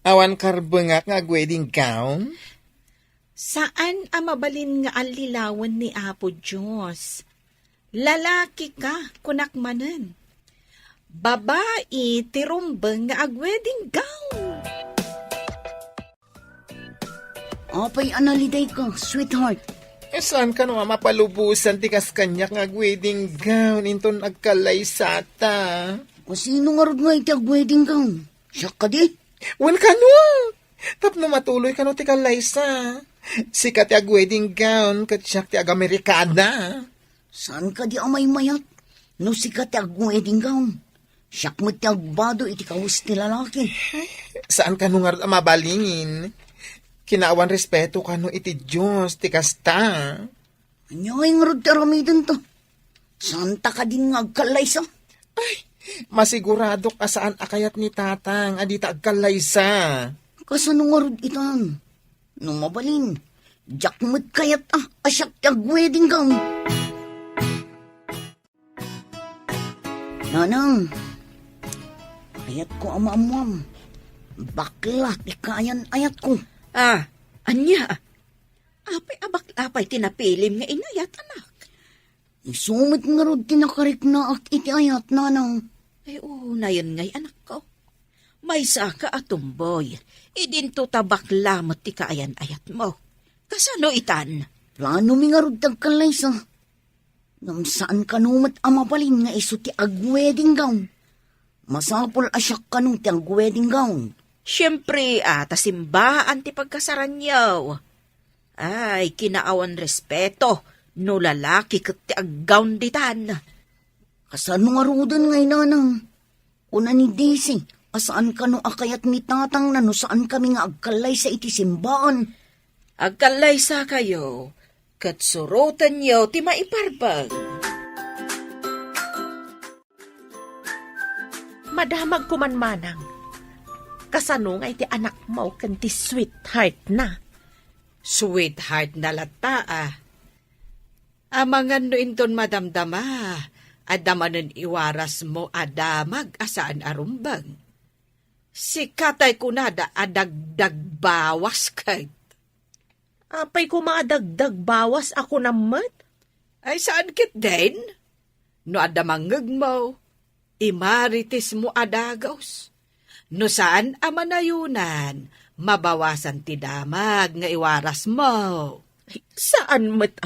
Awan karbengak nga wedding gown.
Saan amabalin nga alilawan ni Apo Diyos? Lalaki ka, kunakmanan. Babae, tirumbang nga ag-wedding gown.
Apay analiday ka, sweetheart.
Saan ka naman mapalubusan tikas kanyak nga wedding gown inton agkalay sata?
O sino nga rod nga iti ag-wedding gown? Siya ka di?
Wan ka no! Tapno matuloy ka no ti kalay sa. Sikat ti ag-wedding gown kat siya ti ag-Amerikana.
Saan ka di amay mayat? No sikat ti ag-wedding gown. Siya mo ti agbado iti kawus ti lalaki.
Saan ka no nga rod mabalingin? Kinaawan respeto ka no iti Diyos ti kasta.
Anyay nga rod ti aramidin to. Santa ka din nga agkalay sa.
Masigurado ka saan akayat ni tatang adita agkalay sa.
Kasano nga rod itan? No mabalin, jak mo't kayat asyak ti ag-wedding gown. Nanang, ayat ko amamuam. Bakla ti kayan ayat ko.
Anya? Apay abak-apay tinapilim nga inayat, anak.
Isumit nga rod tinakarik na ak iti ayat, nanang.
Ay, na yun ngay, anak ko. May saka atumboy. Idinto tabak lamot ti kaayan-ayat mo. Kasano itan?
Plano mi nga rod tagkalay sa. Ngam saan kanumat amapalin nga iso ti ag-wedding gown. Masapol asyak kanong ti ag-wedding gown.
Siyempre, tasimbaan ti pagkasaran yaw. Ay, kinaawan respeto, no lalaki kat ti aggawn ditan.
Kasano nga rodan ngay, nanang? Una ni Daisy, asaan ka no akayat ni tatang na no saan kami nga agkalay sa iti simbaan?
Agkalay sa kayo, kat surutan yaw ti maiparbag.
Madamag kumanmanang. Kasano nga iti anak mo kanti sweetheart na.
Sweetheart na lata Amangan no inton madamdama, adamanan iwaras mo adamag asaan arumbang. Si katay kunada adagdag bawas kay.
Apay ko maadagdag bawas ako namat.
Ay saan kit din? No adamangag mo, imaritis mo adagaws. No saan amanayunan, mabawasan ti damag nga iwaras mo.
Saan mat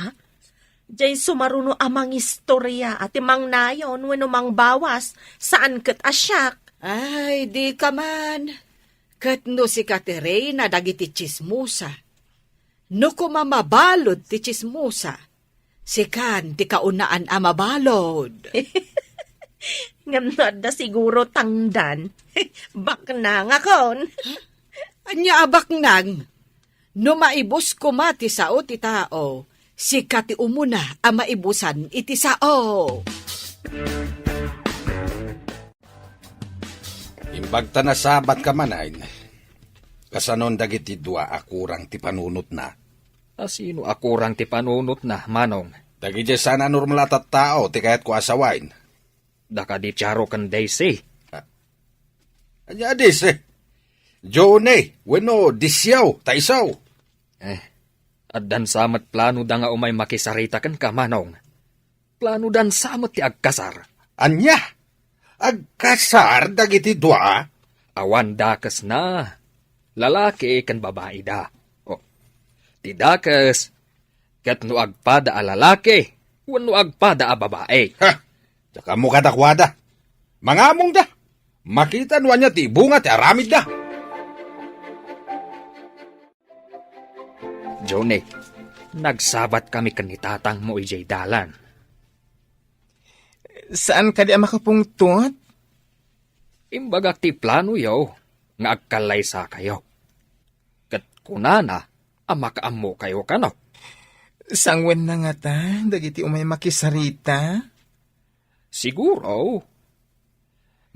Diyay sumaruno amang istorya at imang nayon wano mang bawas saan kat asyak.
Ay, di ka man. Kat no si Katerina dagiti chismusa. No kumamabalod ti chismusa. Si kan ti kaunaan amabalod.
Nganod na siguro tangdan. Bak na nga kon.
Anya abak nang. No maibus ko mati sao ti tao. Si kati umuna ang maibusan iti sao.
Imbagta na sabat ka manain. Kasanon dagiti dua akurang ti panunot na.
Sino akurang ti panunot na, manong?
Dagiti sana normal at tao ti kayat ko asawain.
Daka di tiyaro kan Daisy.
Anya dis Jone, bueno, disyaw, taisaw.
At dan samat plano da nga umay makisarita kan ka, manong. Plano dan samat ti agkasar.
Anya? Agkasar dagiti dua?
Awan dakas na. Lalaki kan babae da. O, ti dakas. Kat no agpada a lalaki. Wano agpada a babae.
Ha? Tsaka mo kadakwada. Mangamong da. Makita nuan niya ti bunga ti aramid da.
Jone, nagsabat kami kanitatang mo ijay dalan.
Saan ka di makapungtot?
Imbagak ti plano yaw, nga agkalay sa kayo. Kat kunana, Amakaamo kayo ka no?
Sangwen na nga ta, dagiti umay makisarita.
Siguro.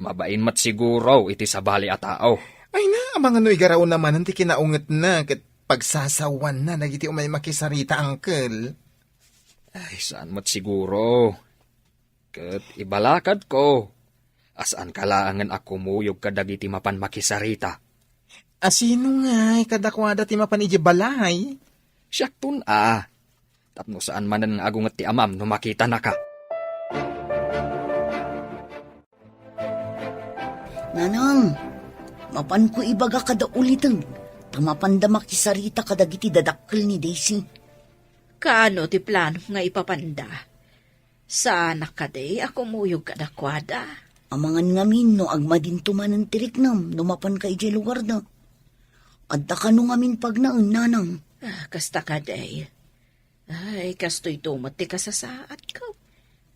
Mabain mat siguro iti sabali a tao.
Ay na, amang ano igaraw naman, ti kinaunget na, kat pagsasawan na, dagiti umay makisarita, angkel.
Ay, saan mat siguro? Kat ibalakad ko. Asaan kalaangan ako muyog kadagiti mapan makisarita.
Asino nga, kadakwada ti mapanidya balay?
Siyaktun Tapno saan man ang agungat ti amam no makita na ka.
Nanang, mapan ko ibaga kada ulitan. Tamapanda makisarita kadagiti dadakkel ni Daisy.
Kaano ti plano nga ipapanda? Sana kaday ako muyog kadakwada.
Amangan ngamin no agmadin tumanan tiriknam numapan ka iti lugar na. Adda ka no ngamin pag naun, nanang.
Kasta kaday. Ay, kasto'y tumot ti kasasaat ko.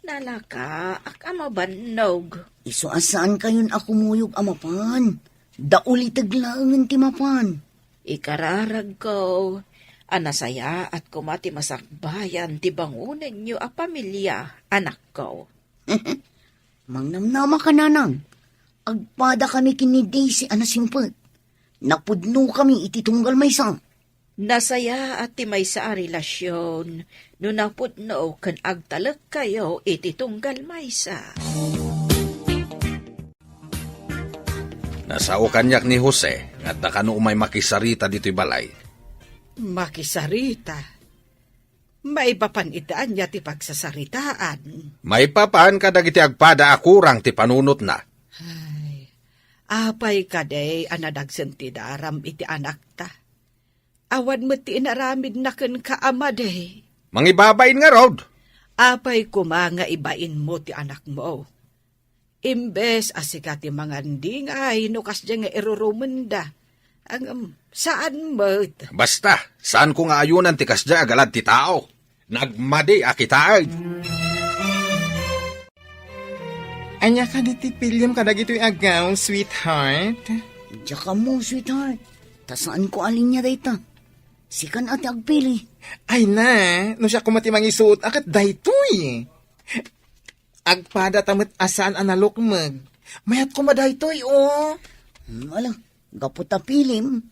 Nalaka, ak amabannog.
Iso asaan kayon ako muyog amapan. Dauli taglaangan ti mapan.
Ikararag ko. Anasaya at kumati masakbayan ti bangunan niyo a pamilya, anak ko.
Mangnamnama ka, nanang. Agpada kami kini Daisy anasimpet. Napudno kami iti tunggal maysa.
Nasaya at ti may sa relasyon, no napudno kan agtalak kayo iti tunggal maysa.
Nasao kanyak ni Jose, at nakano umay makisarita dito'y balay.
Makisarita. Maipapan itaan niya ti pagsasaritaan.
May papaan ka dagiti agpada akurang ti panunot na.
Apay kaday anadagsen ti daram iti anak ta. Awan mo ti inaramid na ken kaama day.
Mangibabain nga rod.
Apay kumanga ibain mo ti anak mo. Imbes asika ti mga ndingay no kas nga irurumenda. Ang saan mo?
Basta, saan ko nga ayunan ti kasya agalad ti tao? Nagmadi akitaan.
Anya ka di ti pilyam ka dagito'y agaw, sweetheart.
Diya ka mo, sweetheart. Tasaan ko alin niya dayta. Sikan ati agpili.
Ay na, no siya kumati mangisuot akat daytoy. Agpada tamat asaan analukmag. Mayat kumadaytoy, oh.
Alam, gaputa pilim.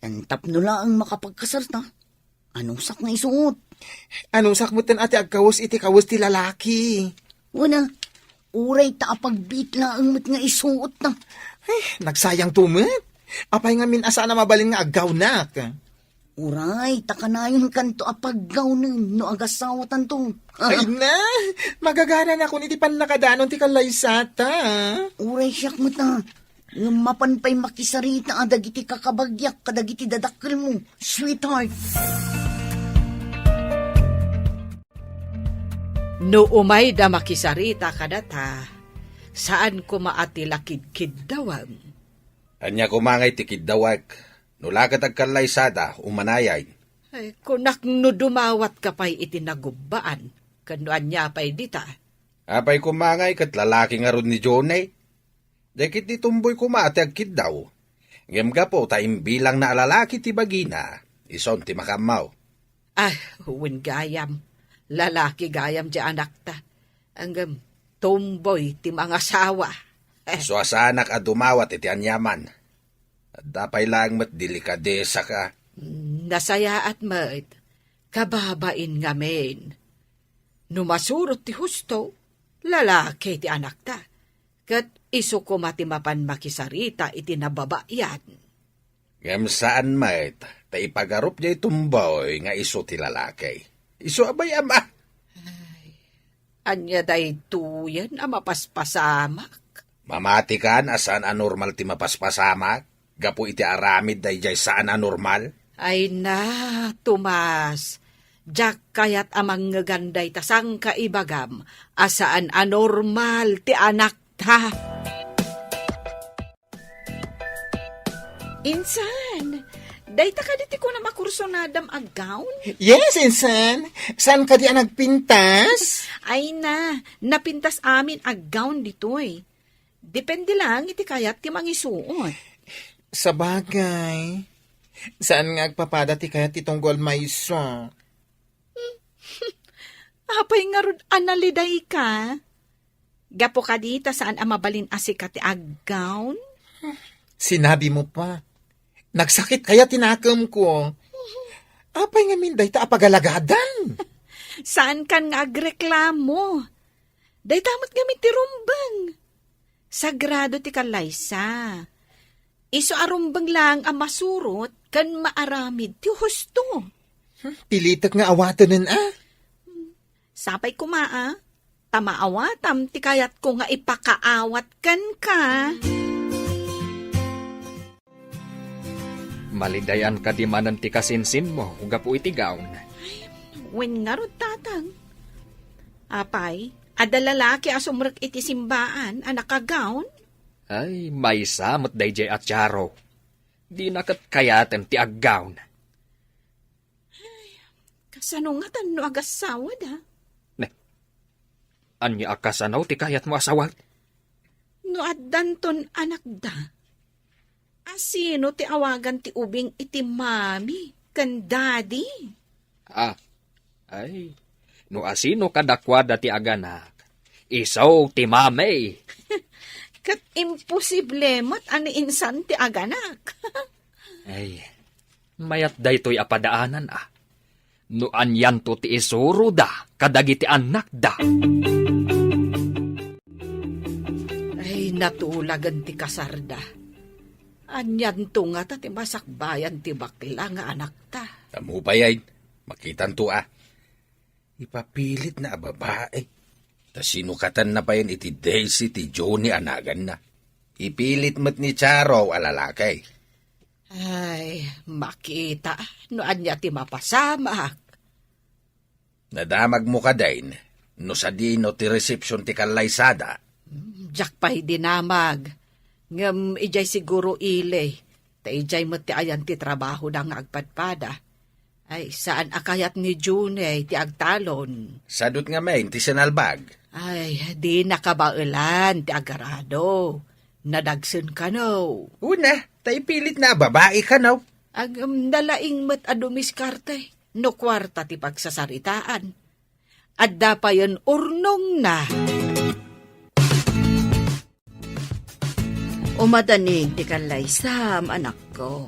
Kantap nula ang makapagkasarta. Anong sak na isuot?
Anong sakmutan ati agkawos iti kawos ti lalaki?
Una, uray ta apagbit lang mat nga isuot na.
Nagsayang tumat. Apay nga min asa na mabalin nga agaw nak.
Uray, takanayon kanto apaggaw nun no agasawatan to.
Ay na, magagana na kung iti pan nakadanon ti kalaysata.
Uray siyak mo ta. Yung mapanpay makisarita adagiti kakabagyak kadagiti dadakkel mo, sweetheart.
No umay da makisarita kadata, saan ko maatilakid-kid dawang?
Anya kumangay ti kidawag. Nulakat agkalaysada, umanayay.
Ay, kunak no dumawat ka pa'y itinagubaan, kanuan niya pa'y dita.
Apay kumangay kat lalaki nga ron ni Jonay. Dekit ni tumboy kumate agkid daw. Ngemga po taimbilang na lalaki ti bagina. Ison ti makamaw.
Huwin gayam. Lalaki gayam di anak ta. Ang tomboy ti mga asawa.
So asanak a dumawat iti anyaman. At dapay lang mat delikadesa ka.
Nasaya at mat, kababain ngamin. Numasurot ti husto, lalaki ti anak ta. Kat iso ko matimapan makisarita iti nababayan.
Ngem saan mat, ta ipagarup niya itumboy nga iso ti lalaki. Iso abay ama.
Anya day tuyan ang mapaspasamak.
Mamati kan asan anormal ti mapaspasamak. Gapo iti aramid day jay saan anormal.
Ay na, Tomas. Diyak kayat amang ngaganday tasang kaibagam. Asaan anormal ti anak ta. Insan, day ta ka diti ko na makursonadam ag gown?
Yes, insan. Saan ka di nagpintas?
Ay na, napintas amin ag gown ditoy. Depende lang iti kayat ti mangisuot.
Sa bagay. Saan nga agpapada ti kaya titunggol mayso?
Apay nga rod analiday ka. Gapo ka dita saan ang mabalin asika ti aggawn?
Sinabi mo pa. Nagsakit kaya tinakam ko. Apay nga minday ta apagalagadan.
Saan kan nga agreklamo? Day tamot gamit ti rumbang. Sagrado ti kalaysa. Iso arumbang lang ang masurot kan maaramid ti husto.
Pilitak nga awatanan
Sapay kumaa, tamaawatam ti kayat ko nga ipakaawat kan ka.
Malidayan ka di manan ti kasinsin mo, uga po iti gaon.
Wen nga rod tatang. Apay, ada lalaki asumrek iti simbaan, anak kagaon.
Ay, may samot dayjay at Charo. Di nakat kayatem ti aggaon.
Kasano nga tan no agasawad ha?
Anya akasanaw ti kayat mo asawag?
No addanton anak da. Asino ti awagan ti ubing iti mami, kan daddy?
Ay, no asino kadakwada ti aganak. Isaw ti mamay.
Kat imposible mat ani insan ti aganak.
Ay, mayat daytoy apadaanan No anyan to ti isuro da, kadagiti anak da.
Ay, natulagan ti kasarda. Anyan to nga ta ti masakbayan ti bakla nga anak ta.
Tamo pa yan. Makitan to Ipapilit na babae. Ta sinukatan na pa yan iti Daisy ti Johnny anagan na. Ipilit mo't ni Charo alalakay.
Ay, makita. No anya ti mapasamak.
Nadamag mo ka din. No sa dino ti reception ti kalaysada.
Jak pa'y dinamag. Ngam ijay siguro ile. Ta ijay mo ti ayan ti trabaho na nga agpadpada. Ay, saan akayat ni June ti agtalon?
Sadot nga main ti sinalbag.
Ay, di nakabailan ti agarado. Nadagsun ka no.
Una, tay pilit na babae ka no.
Ag nalaing mat adumiskarte. No kwarta ti pagsasaritaan. Adda pa yun urnong na.
Umadaning ti kalaysam, anak ko.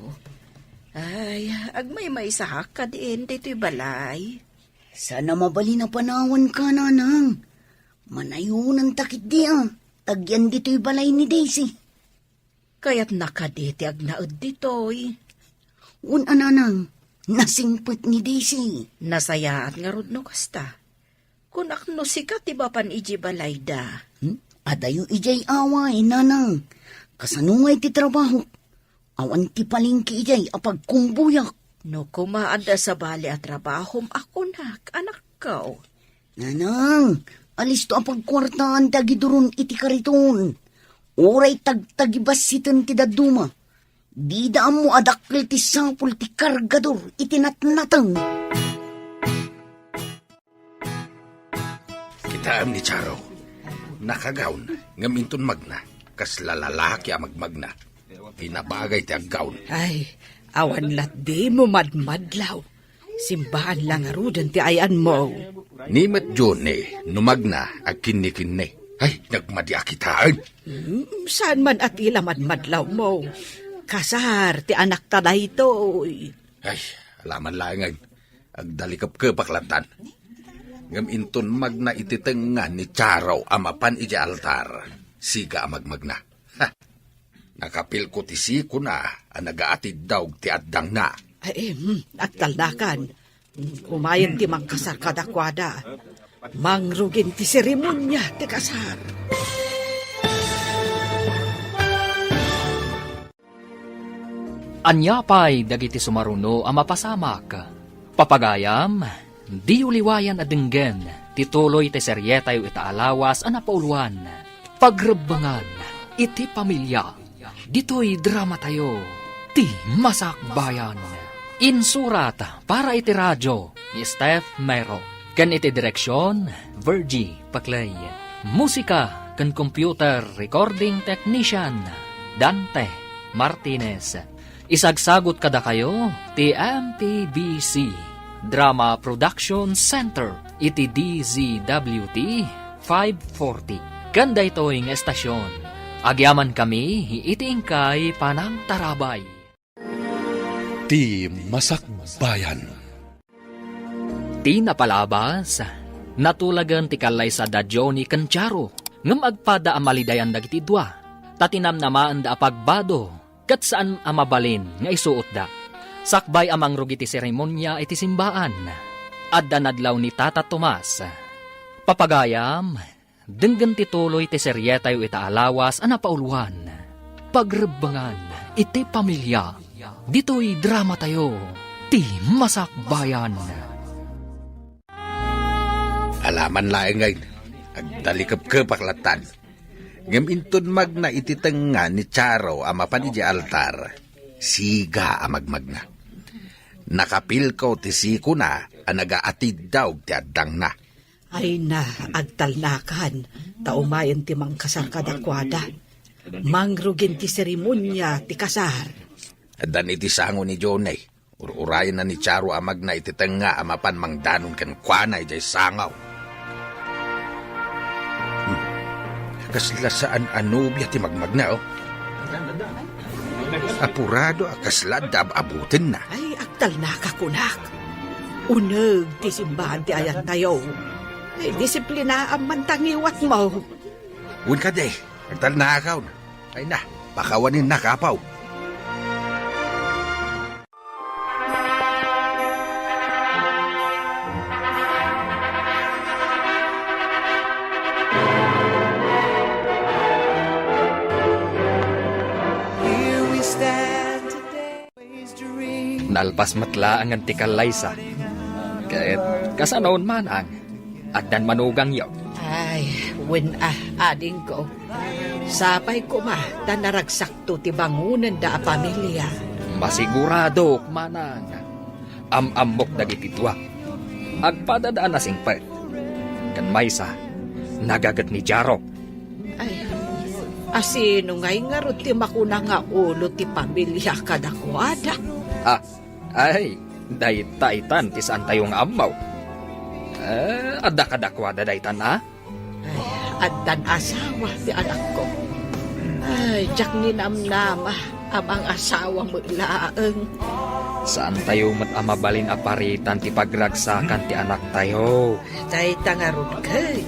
Ay, agmay may sahak ka din dito'y balay.
Sana mabali na panawan ka, nanang. Manayunan takit di Tagyan dito'y balay ni Daisy.
Kaya't nakaditi agnaod dito'y.
Nanang, nasingpit ni Daisy.
Nasayaat nga rod no kasta. Kung akno sikat iba pan iji balay da.
Adayo ijay away, nanang. Kasanungay ti trabaho. Awan ti palingki ijay apag kumbuyak.
No kumaanda sa bali at trabahom ako anak ko.
Nanang, alis to apag kwartaan tagidurun iti kariton. Oray tagtagibas sitan ti daduma. Di daan mo adakil ti sapul ti kargador iti natnatang.
Kitaam ni Charo. Nakagawn, ngaminton magna. Kas lalalaki ang magmagna. Tinabagay ti aggawn.
Ay, awan lat di mo madmadlaw. Simbahan lang arudan ti ayan mo.
Nimet Johnny, numagna ag kinni-kinni. Ay, nagmadyakitaan.
Saan man at ila madmadlaw mo? Kasar, ti anak ta na ito.
Ay, alaman langan. Agdalikap ke baklatan. Ngam inton magna ititengan ni Charo amapan iji altar. Siga amagmagna. Ha! Nakapil ko ti siko na, nagaatid daw ti addang na.
Ay, at taldakan. Umayan ti mangkasar kadakwada. Mangrugin ti seremonya ti kasar.
Anyapay dagiti sumaruno ang mapasamak. Papagayam, di uliwayan adenggen, tituloy ti seryetay itaalawas ang napauluan. Pagrebangan, iti pamilya, dito'y drama tayo, ti Masakbayan. Insurat para iti radyo ni Steph Mero. Kan iti direksyon, Virgie Paclay. Musika kan computer recording technician, Dante Martinez. Isagsagot kada kayo ti MPBC Drama Production Center iti DZWT 540. Kanda ito'y estasyon. Agyaman kami iti ingkay Panang Tarabay.
Ti Masakbayan.
Ti napalabas, natulagan ti kalay sa dadyo ni Kancharo, ngam agpada amalidayan dagiti dua, tatinam namaan da apagbado, kat saan amabalin nga isuot da. Sakbay amang rugi ti seremonya iti simbaan, adda nadlaw ni Tata Tomas. Papagayam, denggan ti tuloy ti seryetayo ita alawas anapauluan, pagrebangan iti pamilya, dito'y drama tayo, ti Masakbayan.
Alaman laeng ngayon, agdalikap paklatan. Ngam intun magna ititenga ni Charo amapan iti altar, siga amagmagna. Nakapil ko ti siko na, anagaatid daw ti addang na.
Ay na, agtalnakan, taumayan ti mang kasar kadakwada. Mangrugin ti seremonya ti kasar.
Adan iti sango ni Jonay, ururayan na ni Charo amagna ititenga amapan mangdanon ken kwanay jay sangaw. Kasla saan anubya ti magmagna, oh. Apurado akasla dab abutin na.
Ay, agtalnaka kunak. Uneg ti simbahan ti ayan tayo. Ay, disiplina ang mantangiwat mo.
Un ka day, agtal na akaw na. Ay na, pakawanin na kapaw.
Nalpas matla ang antikal laysa. Kahit kasanaon man ang addan manugang yaw.
Ay, when ading ko. Sapay ko da naragsakto ti bangunan da a pamilya.
Masigurado manang amok dagiti tuwa. Agpadadaan na singpet. Kan maysa, nagagat ni Jaro.
Ay, asino nga'y nga ro ti makuna nga ulo ti pamilya kadakwada.
Ay, dayta-itan ti saan tayong amaw. Adda kadakwada daytan ha?
Ay, addan asawa ti anak ko. Ay, jak ni namnama amang asawa mo laeng.
Saan tayo amabalin aparitan ti pagragsakan ti anak tayo?
Dayta nga ron kay.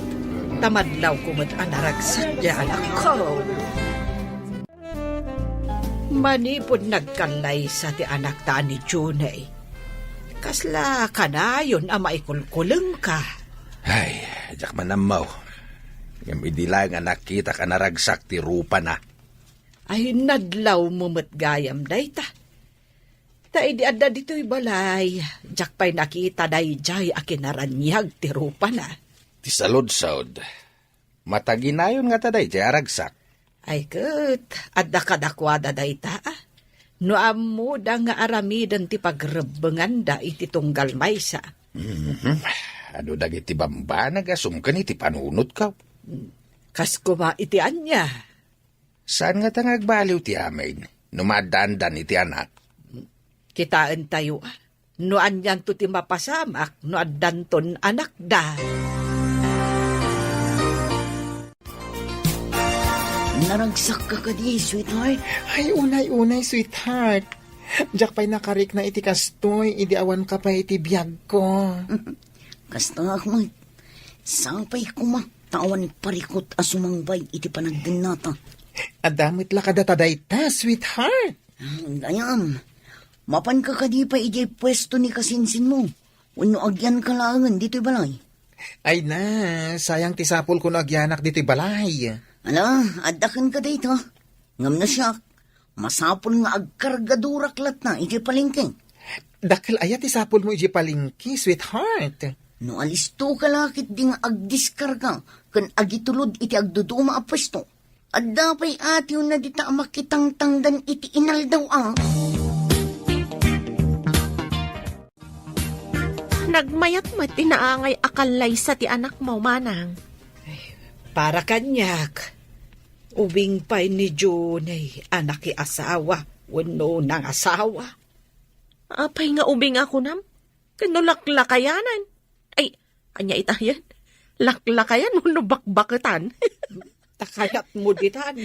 Tamadlaw ko anaragsak di anak ko. Manipod nagkalay sa ti anak ta ni Junay. Kasla kanayon maikulkuleng ka.
Ay, jak manamaw. Ngam idilang anak kita ka naragsak ti rupa na.
Ay, nadlaw mo matgayam dayta. Ta idi adda dito'y balay. Jak pa'y nakita dayjay akinaranyag ti rupa na.
Ti salod-sod. Mataginayon nga taday jay aragsak.
Ay ket, adda kadakwada dayta. No ammo da nga aramidan ti pagrebengan da iti tunggal maysa.
Ano dagiti bamba nagasum ka ni ti panunot ka?
Kas kuma iti anya.
Saan nga tangagbaliw ti amin? Numadandan iti anak.
Kitaan tayo. No anyan to ti mapasamak, no addanton anak da.
Naragsak ka di, sweetheart.
Ay, unay, sweetheart. Diyak pa'y nakarik na iti kastoy, idi awan ka pa iti biyag ko.
Kasta ako sapay kumaktawan parikot asumangbay iti panagdanata.
Adamit la kadataday ta, sweetheart.
Gayam, mapan ka kadi pa ijay pwesto ni kasinsin mo. Uno agyan kalangan dito'y balay.
Ay na, sayang tisapol ko na agyanak dito'y balay.
Ala, adakan ka dito. Ngam na siya, masapol nga agkargaduraklat na ijay palingking.
Dakil ayat tisapol mo iji palingki, sweetheart.
No alisto ka lakit di nga agdiskarga kan agitulod iti agduduma a pwesto. At dapay atiw na dita makitangtangdan iti inal daw ang.
Nagmayat mo tinaangay akalay sa ti anak mo, manang.
Para kanyak. Ubing pa'y ni Junay, anak asawa. Wano nang asawa.
Apay nga ubing ako nam. Kano laklakayanan. Ay, anya itayan. Laklakayan mo no bakbaketan.
Takayat mo ditan.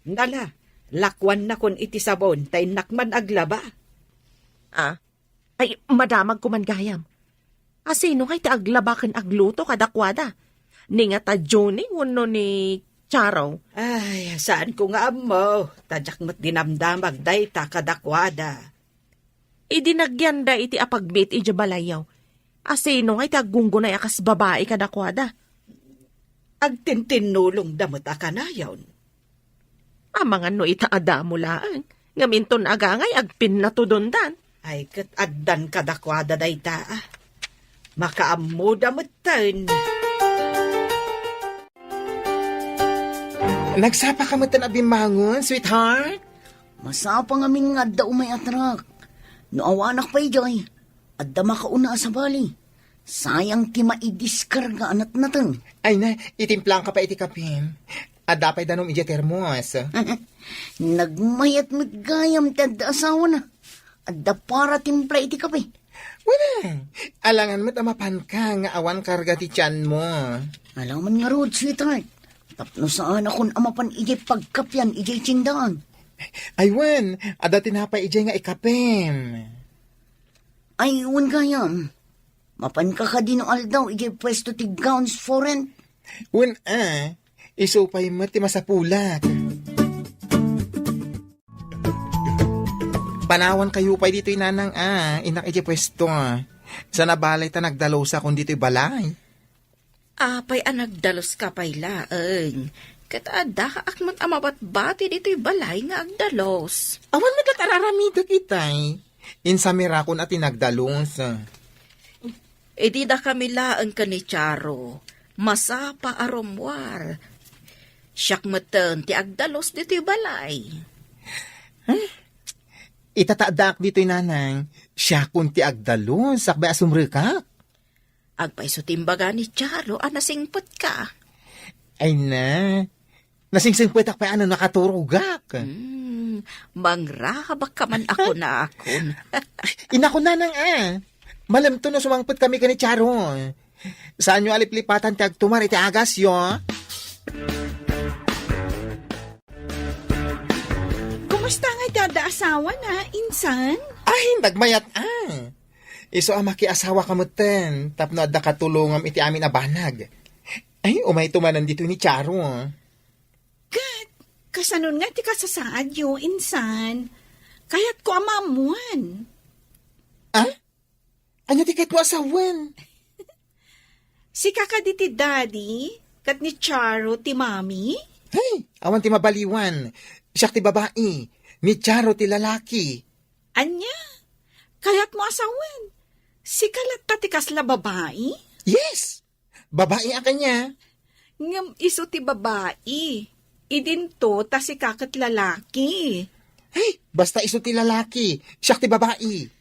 Nala, lakwan na kon iti sabon, tay nakman aglaba.
Ay, madamag ko man gayam. Asino kay ti aglabaken agluto kadakwada. Ni nga ta Johnny wano ni Charo.
Ay, saan ko nga mo? Tadyak mo't dinamdamag day ta kadakwada.
Idinagyan da iti apagbit iti balayaw. Asino kay ti aggunggunay akas babae kadakwada.
Agtintinulong damot akanayon.
Mga no itaada mo laan. Ngaminton agangay agpin na tudundan.
Ay, kat addan kadakwada day ta. Makaammo damot tan.
Nagsapa ka mo tan abimangon, sweetheart?
Masapa nga min nga da umay atrak. No awanak pa ijay, adda makauna sa bali. Sayang ti maidiskarga anat natin.
Ay na, itimplang ka pa iti kapin. Adapay danom iti termos.
Nagmayat mit gayam ti adda asawa na. Adda para timpla iti kape.
Wala. Alangan mo't amapan ka nga awan karga ti tiyan mo.
Alaman nga rod, sweetheart. Tapno saan akong amapan ijay pagkapyan, ijay tsindaan.
Aywan, ada tinapay ijay nga ikapin.
Ay, uwan gayam. Mapan ka din aldaw, ijay pwesto ti gowns for rent.
Wan isupay mo ti masapulat. Panawan kayo pa dito'y nanang inak ijay pwesto. Sa nabalay ta nagdalaw sa kung dito'y balay.
Apay anagdalos ka pay laeng. Kataada ka akman amabat-bati dito'y balay nga agdalos.
Awan mo tatararamida kitay. Insamira ko na tinagdalos.
E di da kami laeng ka ni Charo. Masapa aromwar. Siyak meten ti agdalos dito'y balay.
Itataadak dito'y nanang. Siya kun ti agdalos. Sakbay asumrika.
Agpaiso timbaga ni Charo anasingpot ka.
Ay na. Nasingsingpwetak pa ano nakaturugak.
Mangrahabak ka man ako na akon.
Inako nanang Malam to na sumangpot kami ka ni Charo. Saan nyo aliplipatan ti agtumar iti agas yo?
Kumusta nga dada asawa na, insan?
Ay, nagmayat Iso amaki asawa kamutten. Tapno adda katulungam iti amin abanag. Ay, umay tumanan dito ni Charo.
Kasanon nga ti kasasaad yo, insan. Kaya't ko amamuan.
Ano ti kahit mo asawan?
Si kakadi ti daddy, kat ni Charo ti mami.
Hey, awan ti mabaliwan. Siya ti babae. Ni Charo ti lalaki.
Anya, kaya't mo asawan. Si kalat ta ti kasla babae?
Yes! Babae ang kanya.
Ngam iso ti babae. Idinto ta si kakat lalaki.
Hey, basta iso ti lalaki. Siya ti babae.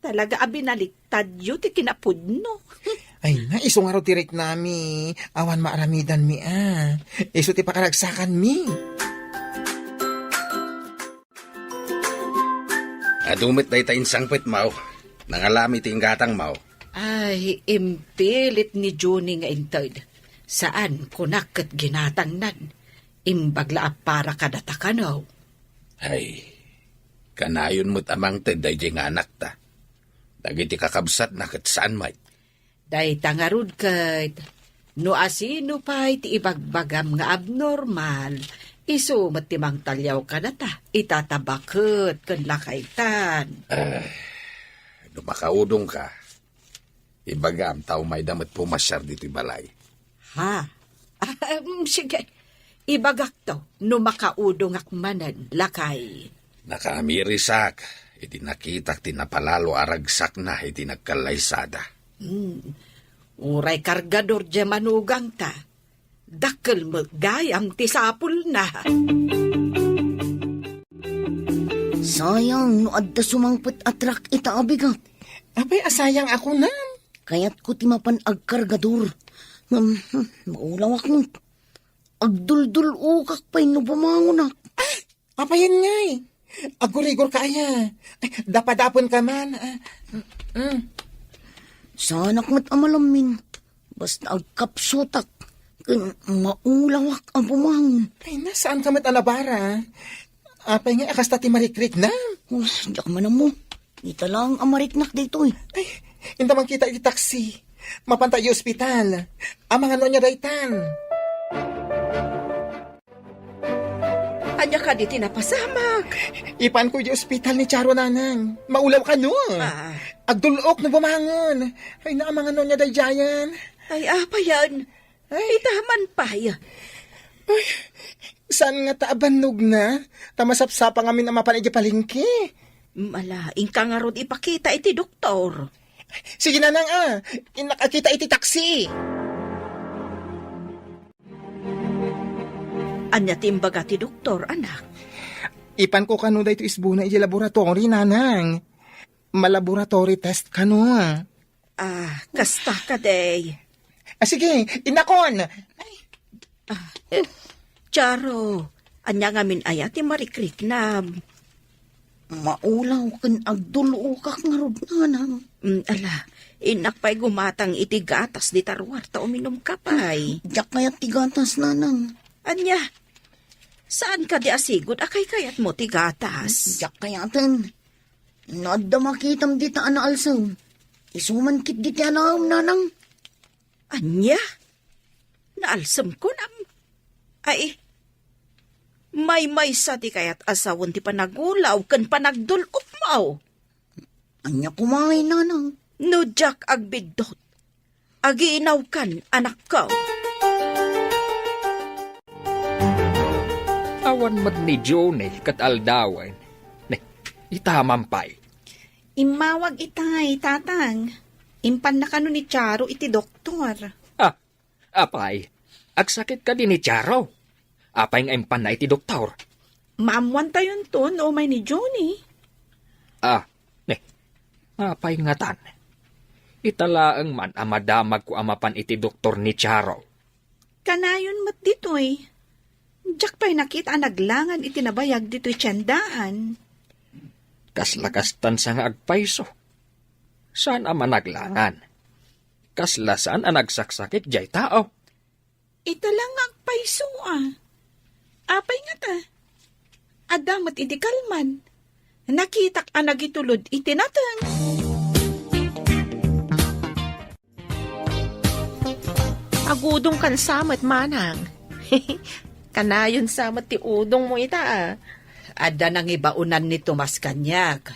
Talaga abinaliktad yu ti kinapudno.
Ay na, iso nga ro ti rek nami. Awan maaramidan mi Iso ti pakaragsakan mi.
Adumit day ta insangpit mau. Nangalami ti inggatang mau.
Ay, impilit ni Johnny nga intod. Saan kunakat ginatangnan? Imbagla para kadatakanaw.
Ay, kanayon mo't amang teday nga anak ta. Dagiti kakabsat na kat saan may.
Day tangarud kat, no asino pa'y ti ibagbagam nga abnormal, iso matimang talyaw ka na ta, itatabakot kan lakaitan.
Dumakaudong ka. Ibagam tao may damat pumasyar dito'y balay.
Ha? Sige, ibagak to, no makaudong akmanan, lakay.
Nakaamirisak, iti nakitak tinapalalo aragsak na iti nagkalaysada.
Uray kargador dya manugang ta. Dakkel magayam ti sapul na.
Sayang, no adda sumangpet atrak ita abigat.
Abay, asayang ako na.
Kaya't ko timapan agkargador. Maulawak mo. Agduldul ukak pa'y no bumangon na.
Apayan nga Agurigor kaya. Dapadapon ka man.
Sanak mat amalamin. Basta agkapsotak. Kan maulawak ang bumangon.
Ay, nasaan ka mat alabara? Apay nga, akasta ti marikrik na.
Diyak man mo. Ita lang ang mariknak dito eh.
Ay, hindi man kita iti taxi. Mapantay yung ospital. Ang mga niya daytan.
Anya ka di tinapasamak.
Ipan ko yung ospital ni Charo nanang. Maulaw ka no. Agdulok na bumangon. Ay, na ang mga niya dayjayan.
Ay, apa yan? Itaman pa ya.
Ay, saan nga taabanog na? Tamasapsapa ngamin ang mapanigya palingki.
Malaing ka nga ron ipakita iti doktor.
Sige nanang inakakita iti taxi.
Anya timbaga ti doktor, anak.
Ipan ko kano da ito isbuna iti laboratory, nanang. Malaboratory test kano.
Kasta ka day.
Sige, inakon.
Charo, anya nga min ayati marikrik na.
Maulaw kan agdulukak nga rod nanang.
Ala, inakpay gumatang iti gatas di tarwarta uminom ka pay.
Diyak kaya tigatas nanang.
Anya, saan ka di asigod akay kayat mo ti gatas?
Diyak kaya tan. Nadda makitam di taan na alsaw. Isuman kit di tiyanam nanang.
Anya? Naalsam ko nam. Ay, may sa ti kayat asawon ti panagulaw kan panagdulop mo.
Anya kumain nanang.
No jak agbidot. Agiinaw kan anak ko.
Awan mat ni Johnny kat aldawan. Itamampay.
Imawag itay, tatang. Impan na kano ni Charo iti doktor.
Apay, agsakit ka din ni Charo. Apay nga impan na iti doktor.
Maamwan tayon to no may ni Johnny.
Apay nga tan. Italaang man amadamag ko amapan iti doktor ni Charo.
Kanayon mat ditoy. Diyak pa'y nakita naglangan itinabayag dito'y tiyandaan.
Kaslakastan sa nga agpaiso. Saan ama naglangan? Kaslasan ang nagsaksakit jay tao.
Ita lang ang paiso Apay nga ta. Adamat iti kalman. Nakitak ang nagitulod iti natang.
Agudong kan samat manang. Kanayon samat ti udong mo ita
Adda nang ibaunan ni Tomas Kanyak.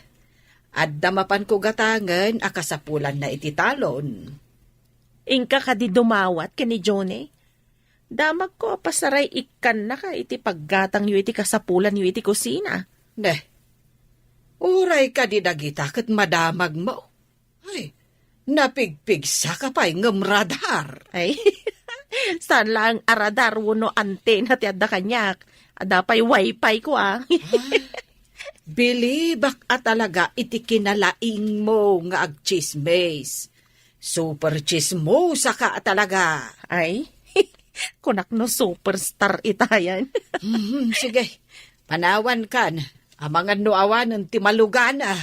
Adda mapan ko gatangan akasapulan na iti talon.
Ingka ka di dumawat ka ni Johnny. Damag ko pasaray ikan na ka iti paggatang yu iti kasapulan yu iti kusina.
Neh, uray ka di dagita kat madamag mo. Ay, napigpigsa ka pa'y ngamradar.
Ay, saan lang aradar wano antena ti adda kanyak. Ada pa'y wifi ko
Bilibak at talaga iti kinalaing mo nga agchismes. Super chismosa ka talaga.
Ay, kunak no superstar itayan.
Sige, panawan kan. Amangan no awanan ti malugana.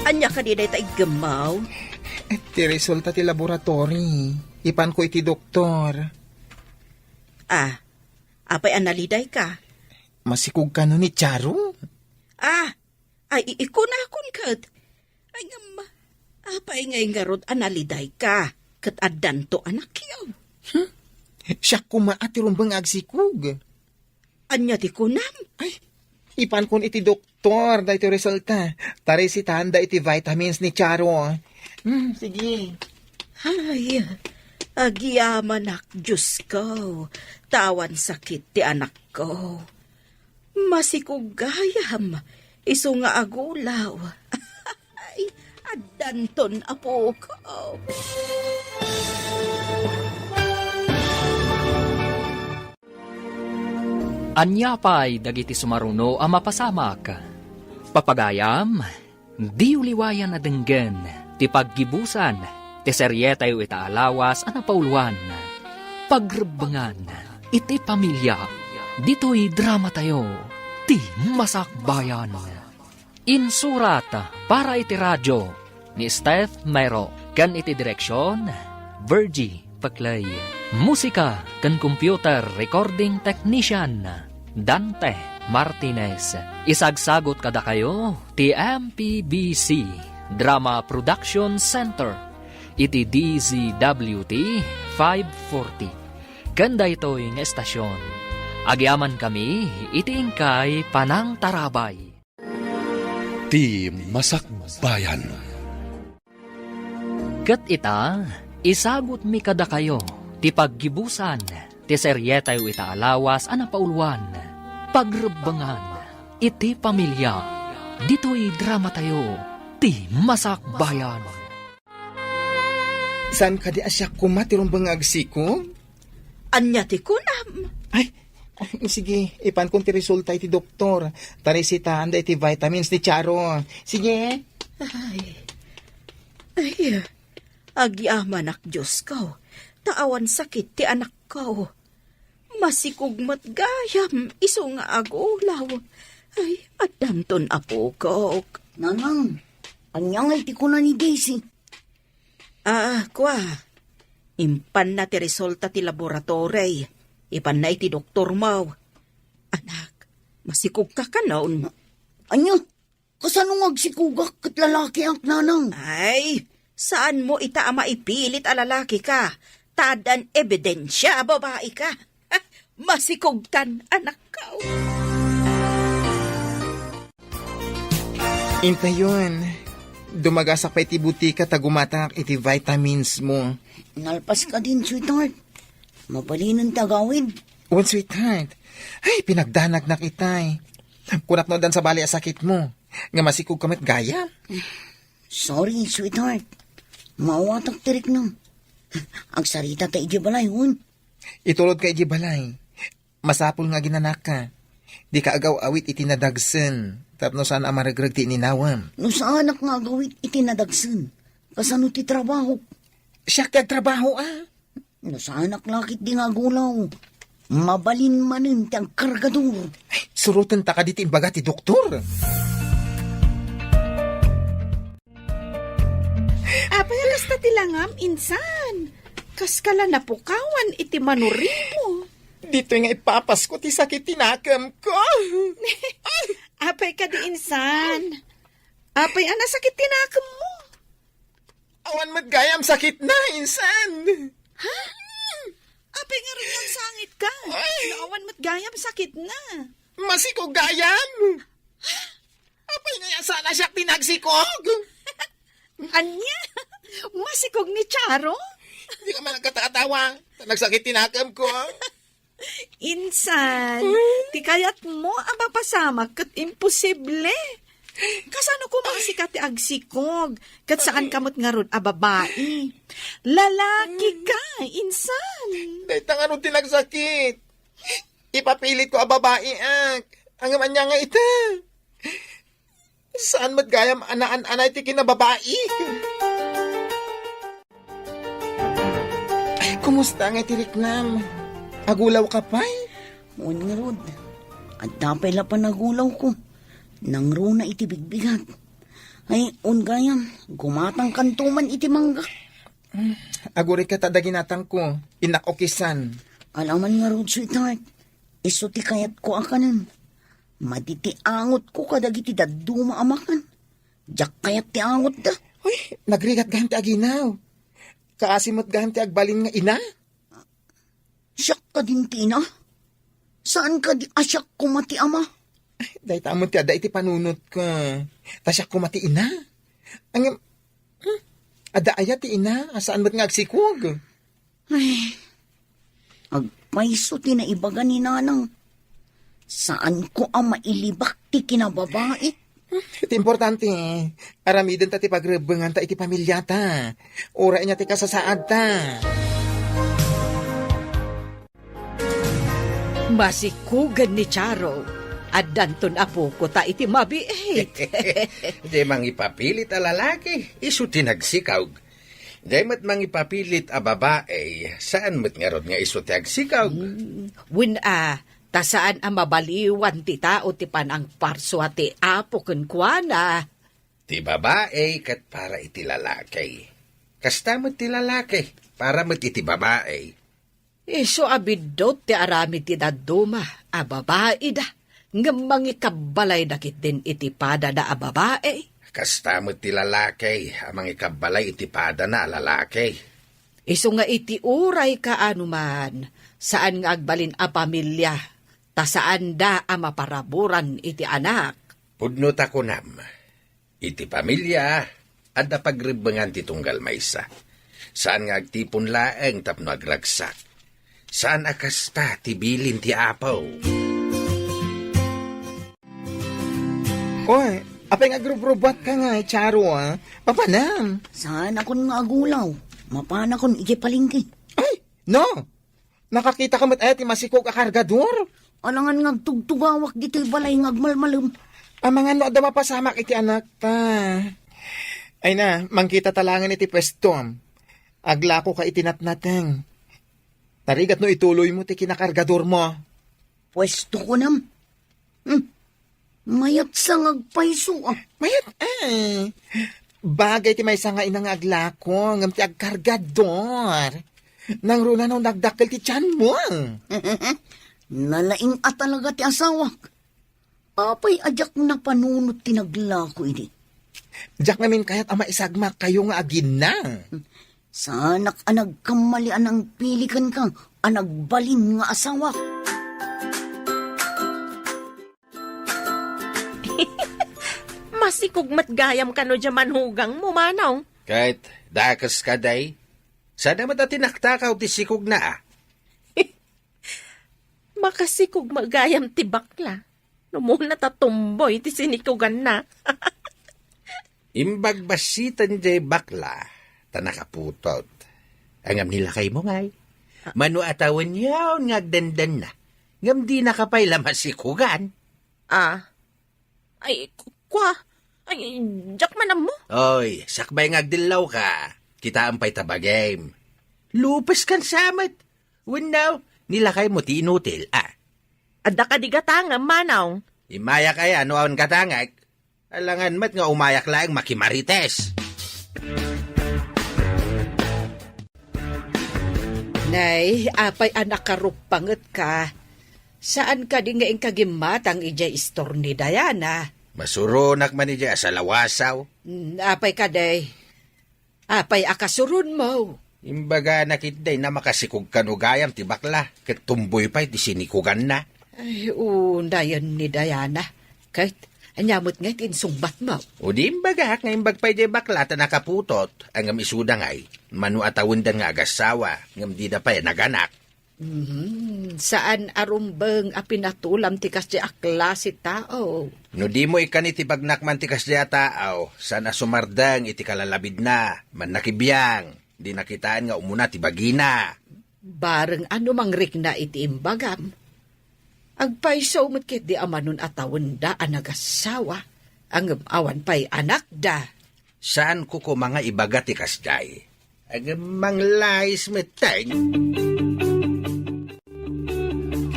Anya ka di na ita igamaw?
Ti resulta ti laboratory. Ipan ko iti doktor.
Apay analiday ka?
Masikog ka no ni Charo?
Ay ikunakon kat. Ay nga apay nga ingarod analiday ka. Kat adan to anak yaw.
Siya kumaati rumbang agsikog.
Anya ti kunam?
Ay, ipan kon iti doktor, da iti resulta. Tari si tanda iti vitamins ni Charo. Sige.
Ay, agyaman ak, Diyos ko. Tawan sakit ti anak ko. Masikugayam, iso nga agulaw. Ay, adanton apo ko.
Anya pa'y dagiti sumaruno ang mapasamak. Papagayam, di uliwayan na denggen, ti paggibusan, ti seryeta yu itaalawas ang napauluan. Pagrebangan, iti pamilya. Dito'y drama tayo, ti Masakbayan. Insurat para iti radyo ni Steph Mayro. Kan iti direksyon, Virgie Paclay. Musika kan computer recording technician, Dante Martinez. Isagsagot kada kayo, ti MPBC Drama Production Center. Iti DZWT 540. Kanda ito'y nga estasyon. Agyaman kami, iti ingkay Panang Tarabay.
Ti Masakbayan.
Ket ita, isagot mi kada kayo, ti paggibusan, ti seryetay ita alawas anapaulwan, pagrebangan, iti pamilya, dito'y drama tayo, ti Masakbayan.
Saan ka di asya kumatirong bang agsiko?
Anya ti kunam.
Ay, sige, ipan kong ti resulta iti doktor. Tarisitahan da iti vitamins ni Charo. Sige.
Ay, agyaman ak Diyos ko. Taawan sakit ti anak ko. Masikugmat gayam, iso nga agulaw. Ay, adanton apo ko.
Nanang, anyang ay ti ko na ni Daisy.
Kwa. Impan na ti resulta ti laboratory. Ipan na iti doktor mo. Anak, masikog ka ka noon.
Anya, kasanong agsikugak kat lalaki ang nanang?
Ay, saan mo ita maipilit a lalaki ka? Tadan ebidensya, babae ka. Masikugtan, anak ka.
Inta yun. Dumagasak pa iti butika tagumatak iti vitamins mo.
Nalpas ka din, sweetheart. Mapalinan tagawid.
Oh, sweetheart. Ay, pinagdanag na kitay. Kunak no dan sa bali a sakit mo. Nga masikog kamit gaya.
Sorry, sweetheart. Mawatak tirik na. Ang sarita ta ijibalay, hun.
Itulod ka ijibalay. Masapul nga ginanak ka. Di ka agaw awit itinadagsen. Tapno saan ang maragrag ti ninawam.
No sa anak nga gawit itinadagsan. Kasano ti trabaho.
Siya kagtrabaho
No sa anak lakit di nga gulaw. Mabalin manin ti ang kargador.
Ay, surutan ta ka diti imbaga ti doktor.
Apay alas ta tilangam, insan. Kaskala napukawan iti manurimo.
Dito nga ipapas ko ti sakit tinakam ko.
Apay ka di insan. Apay ana sakit tinakam mo.
Awan magayam sakit na, insan.
Apay nga rin yung sangit ka. Naawan mo't gayam sakit na.
Masikog gayam. Apay nga sana siya tinagsikog.
Anya? Masikog ni Charo?
Hindi ka man nagkatawa. Nagsakit tinakam ko.
Insan, ti kayat mo ang mapasamak kat imposible. Kasano ko masikat ti agsikog, kat saan kamot nga ron a babae. Lalaki ka, insan.
Dahil tangan tinagsakit. Ipapilit ko a babae ang amanya nga ita. Saan matgayam anaan-anay ti kinababae? Ay, kumusta nga tiriknam? Agulaw ka pa'y?
Un nga rod. At tapay la pa nagulaw ko. Nang runa iti bigbigat. Ay, un gayam. Gumatang kantuman iti mangga.
Aguri ka tadaginatang ko. Inakokisan.
Alaman nga rod, sweetheart. Iso ti kayat ko akanan. Maditi angot ko kadagiti daduma amakan. Diyak kayat ti angot da.
Uy, nagrigat gahan ti aginaw. Kaasimot gahan ti agbalin nga ina.
Siyak ka din ti ina. Saan ka di asyak kumati ama?
Dahil tamon ti ada iti panunot ko. Tasyak kumati ina. Ang ada aya ti ina. Saan mo't nga agsikog?
Ay, agpaiso ti na ibaga ni nanang. Saan ko ang mailibak ti kinababae?
Iti importante, aramidin ta ti pagrebengan ta iti pamilya ta. Ura niya ti kasasaad ta.
Masikugan ni Charo. At danton apo ko ta iti mabiit.
Di mang ipapilit a lalaki, iso tinagsikaw. Di mat mang ipapilit a babae, saan mat nga rod nga iso tinagsikaw?
Win Tasaan ang mabaliwan ti tao ti panang parswa ti apo kenkwana.
Ti babae kat para iti lalaki. Kasta mo ti lalaki para mo iti babae.
Iso abidot ti aramid ti daduma, a babae da. Ngamang ikabalay dakit din iti pada da a babae.
Kasta mo ti lalaki, amang ikabalay iti pada na lalaki.
Iso nga iti uray ka anuman, saan nga agbalin a pamilya, ta saan da a maparaburan iti anak.
Pudnot ako nam, iti pamilya, at pagribangan ti tunggal maysa. Saan nga agtipon laeng tapno agragsak. Saan akasta ti bilin ti apaw.
Oy, apay nga grubrubat ka nga, Charo, ah. Papanam.
Saan akon nga agulaw? Mapana kon ikipalingki.
Ay, no. Nakakita ka mat ti masikog a kargador.
Alangan ngagtugtugawak dito'y balay ngagmalmalum.
Ang mga no da mapasamak iti anak ta. Ay na, mangkita talangan iti pwesto. Agla ko ka itinatnateng. Tarigat no ituloy mo ti kinakargador mo.
Pwesto ko nam. Mayat sa ngagpaiso ah.
Mayat, bagay ti may sanga inang aglako, ngam ti agkargador. Nang runa nung nagdakkel ti tiyan mo.
Nalaing at talaga ti asawak. Apay ajak na panunot tinaglako ini.
Diyak namin kaya't ama isagma kayo nga agin na.
Sanak anag kamalian ang pilikan kang anagbalin nga asawak.
Masikog matgayam ka no dyaman hugang mo, manong.
Kahit dakas ka day, sana matatinaktakaw ti sikog na ah.
Makasikog magayam ti bakla. No muna tatumboy ti sinikugan na.
Imbag basitan jay bakla, tanakaputot. Angam nila kay mo ngay. Manu atawan yaw ngagdandan na. Ngam di nakapay lamasikugan.
Ay, kwa. Ay, jak manam mo.
Oy, sakbay ngagdilaw ka. Kita ampay tabagame. Lupas kan samat. Winaw, nilakay mo ti inutil, ah.
Adda ka di gatangam, manaw.
Imaya kaya no awan katangag. Alangan mat nga umayak laeng makimarites.
Nay, apay anak karupanget ka. Saan ka di nga ing kagimatang ija istor ni Diana?
Masurunak man ija sa lawasaw.
Apay ka day. Apay akasurun mo.
Imbaga nakitday na makasikog kanugayam ti bakla. Ket tumboy pa'y ti sinikugan na.
Ay, unayan ni Diana. Kahit anyamot nga tinsungbat mo.
O di imbaga nga imbag pa'y di bakla ta nakaputot. Ang isuda ngay. Manu atawundan nga agasawa. Ngam di da pa'y naganak.
Saan arumbeng a pinatulam ti kasya akla si tao?
No di mo ikan iti bagnakman ti kasya tao. Sana sumardang iti kalalabid na. Man nakibiyang. Di nakitaan nga umuna ti bagina.
Bareng ano mang rikna iti imbagam. Agpaiso mo't di amanon atawon da anagasawa. Ang awan pa'y anak da.
Saan ko mga ibaga ti kasjay? Ang manglais meteng.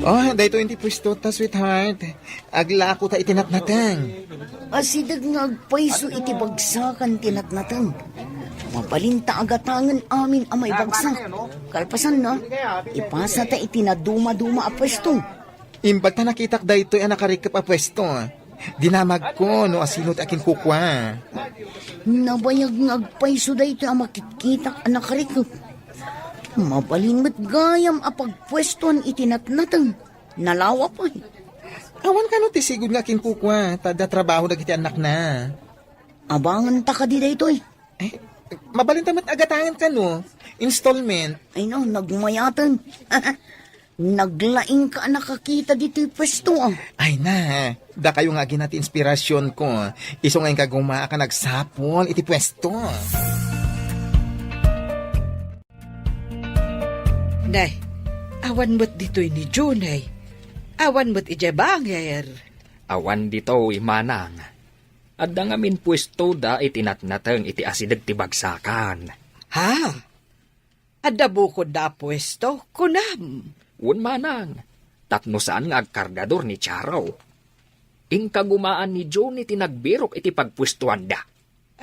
Oh, dahito hindi pwesto ta, sweetheart. Agla ko ta itinatnateng.
Asidag nga agpaiso iti bagsakan tinatnatang. Mapalinta agatangan amin amay bagsak. Kalpasan na, ipasa ta itinaduma-duma a pwesto.
Imbag ta nakitak dahito ang nakarikap a pwesto. Dinamag ko no asinot akin kukwa.
Nabayag nga agpaiso dahito ang makitkitak ang nakarikop. Mabalinmat gayam a pagpwestoan itinatnatang. Nalawa pa.
Awan ka no tisigod nga akin kukwa. Tada trabaho na kiti anak na.
Abangan ta ka di dahito eh.
Mabalintamat agatangan ka no. Installment.
Ay no, nagmayatan. Naglaing ka nakakita dito yung pwesto ah.
Ay na, da kayo nga ginati inspirasyon ko. Iso ngayon ka gumaa ka nagsapon, iti pwesto.
Nay, awan mo't dito'y ni Junay. Awan mo't ijabanger.
Awan dito, imanang. Adda ngamin pwesto da itinatnateng iti asidag ti bagsakan.
Ha? Adda bukod da pwesto? Kunam.
Un manang, Tapno saan nga agkargador ni Charo. Ingkagumaan ni Johnny tinagbirok iti pagpwestuan da.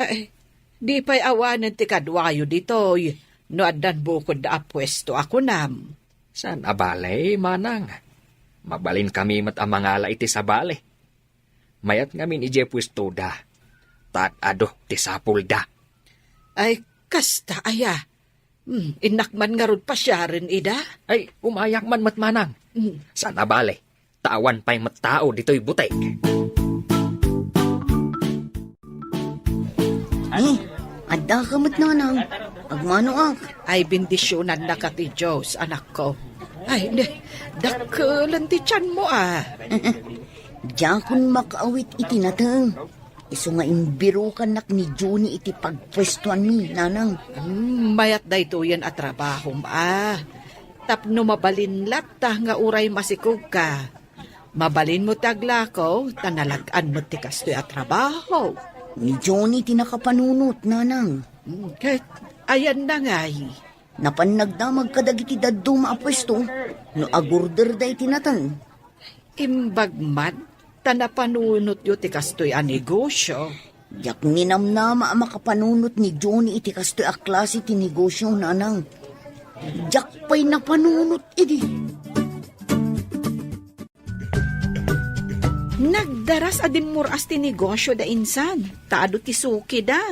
Ay, di pa'y awanan ti kadwayo ditoy. No adan bukod da apwesto ako nam.
San abalay, manang? Mabalin kami mat ang mga ala iti sa bale. Mayat ngamin ije pwesto da. Tat ado ti sapul da.
Ay, kasta aya. Inakman nga rod pa siya rin, ida.
Ay, umayak man mat manang. San abale? Tawan pa'y mattao dito'y butek.
Adda ka mat nanang. Agmano ak.
Ay, bindisyonan na ka ti Diyos, anak ko. Ay, dakkelan ti tiyan mo
Diyan kun makaawit iti natang. Iso nga imbiro ka nak ni Johnny iti pagpwestuan mi, nanang.
Mayat da ito yan at trabaho Tapno mabalinlat ta nga uray masikog ka. Mabalin mo taglako, tanalagaan mo ti kastoy at trabaho.
Ni Johnny tinakapanunot, nanang.
Kahit ayan na ngay.
Napanagdamag kadagiti daddo maapwesto. No agurder da iti natang.
Imbagman, tanapanunot yo ti kastoy a negosyo.
Yak ninamnama ang makapanunot ni Johnny iti kastoy a klase ti negosyo, nanang. Jak pa'y napanunot idi.
Nagdaras adimmuras ti negosyo da insan. Taado ti suki da.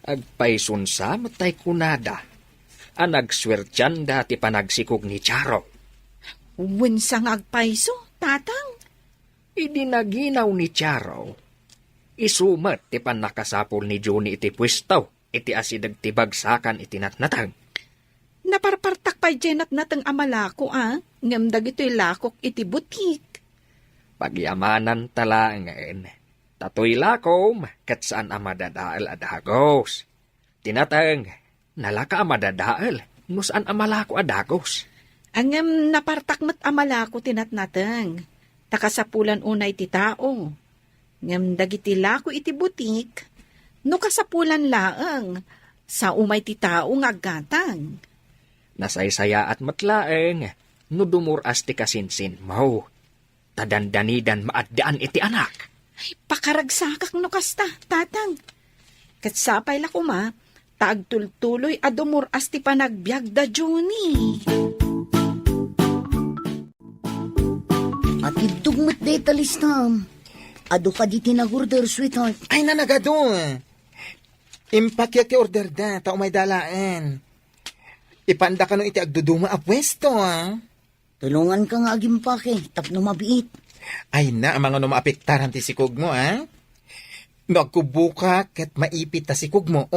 Agpaisunsa matay kunada. Anagswertyan da ti panagsikog ni Charo.
Winsang agpaiso, tatang.
Idinaginaw ni Charo. Isumat ti panakasapol ni Johnny iti pwistaw. Iti asidag ti bagsakan iti natnatang.
Naparpartak pa jenat natang amalako ngamdag ito'y lakok iti butik.
Pagyamanan talangan. Tatoy lakom, kat saan amadadaal adagos. Tinatang, nalaka amadadaal, no saan amalako adagos.
Angam napartakmat amalako tinatnatang. Takasapulan unay ti tao. Ngam dagiti lako iti butik, no kasapulan laang, sa umay ti tao nga gatang.
Nasaysaya at matlaeng, no dumuras ti kasinsin mo. Tadandanidan maaddaan iti anak.
Ay, pakaragsakak no kasta, tatang. Katsapay la kuma, taagtultuloy adumuras ti panagbiag da Johnny.
At idugmat de talistam. Ado ka di tinagurder, sweetheart.
Ay, nanagado. Impakyak ti order da, tao may dalaan. Ipanda ka no iti agduduma a pwesto,
Tulungan ka nga agimpake, tapno mabiit.
Ay na, ang mga maapektaran ti sikog mo, Nagkubuka ket maipit ta sikog mo,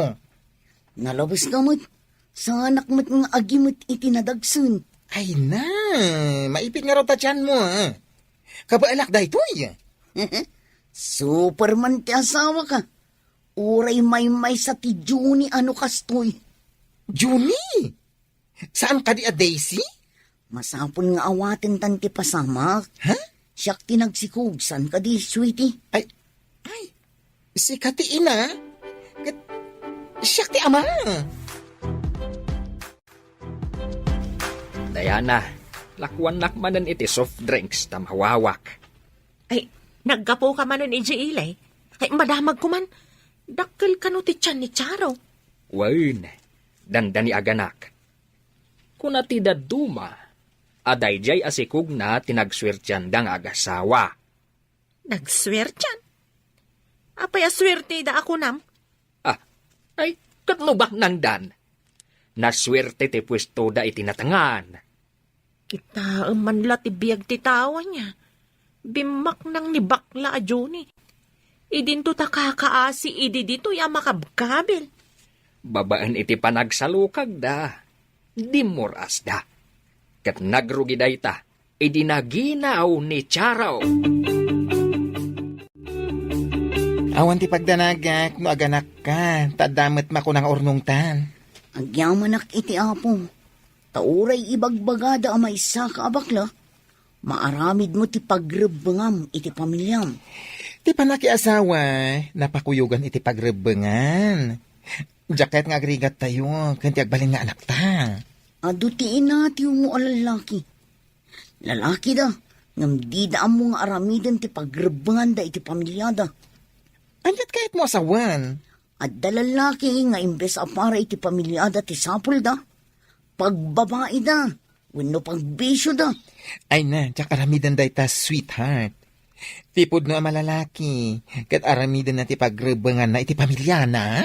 Nalabas ka mo't. Sa anak mo't nga agimot iti nadagsun.
Ay na, maipit nga raw ta tiyan mo, Kabaalak da ito'y.
Superman ti asawa ka. Uray may sa ti Johnny ano kastoy.
Juni? Saan ka di a Daisy?
Masapon nga awaten tan ti pasamak. Siyak tinagsikog, san ka di, sweetie?
Ay, si Kati ina. Siyak ti ama.
Dayana, lakwan lakmanan iti soft drinks tamhawawak.
Ay, naggapo ka man nun, ilay. Ay, madamag ko man. Dakkel ka no ti tiyan ni Charo.
Wain, dandani aganak. Kuna ti daduma, aday jay asikog na tinagswertyan dang agasawa.
Nagswertyan. Apay aswerte da ako nam.
Ay, katlubak nang dan. Naswerte ti pwesto da itinatangan.
Kita manla ti biyag ti tawa niya. Bimak nang ni bakla a Johnny. Idinto ta kakaasi idi dito ya makabkabil.
Babaan iti panagsalukag da. Dimuras da. Kat nagrugi da ita, idinaginaw ni Charo.
Awan ti pagdanagak, no aganak ka, tadamat makunang ornungtan.
Agyamanak iti apo. Tauray ibagbagada ang maisa ka abakla. Maaramid mo ti pagrebengam iti pamilyam.
Ti panakiasawa, napakuyugan iti pagrebengan. Jacket nga agrigat tayo, kanti agbalin nga anak ta.
Ado ti ina ti mo alalaki. Lalaki da, ngam di daan mo nga aramiden ti pagrebangan da iti pamilyada.
Anyat kahit mo asawan.
At dalalaki nga imbes para iti pamilyada ti sapul da, pagbabae da, wenno pagbisyo da.
Ay na, tsak aramidan da ita sweetheart. Tipod no malalaki, kat aramidan na ti pagrebangan na iti pamilya na.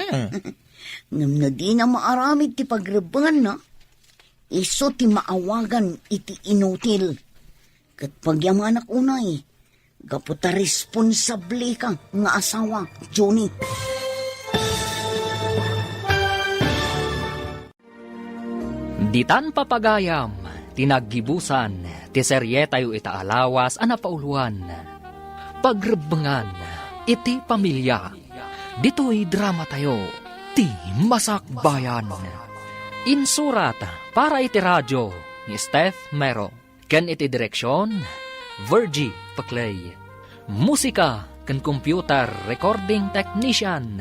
Ngam na di na maaramid ti pagrebangan na, iso ti maawagan iti inutil. Kat pagyamanak unay, gaputa responsable ka nga asawa, Johnny.
Ditan papagayam, tinaggibusan, ti serye tayo itaalawas anapauluan. Pagrebangan, iti pamilya. Dito'y drama tayo, ti Masakbayan. Insurat para iti radyo ni Steph Mero. Ken iti direksyon, Virgie Paclay. Musika ken computer recording technician,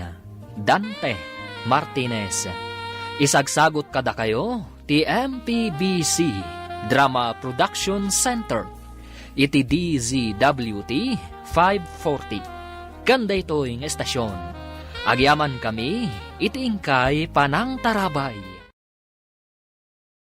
Dante Martinez. Isagsagot kada kayo, ti MPBC Drama Production Center. Iti DZWT 540. Kanda ito'y estasyon. Agyaman kami, iti ingkay panang tarabay.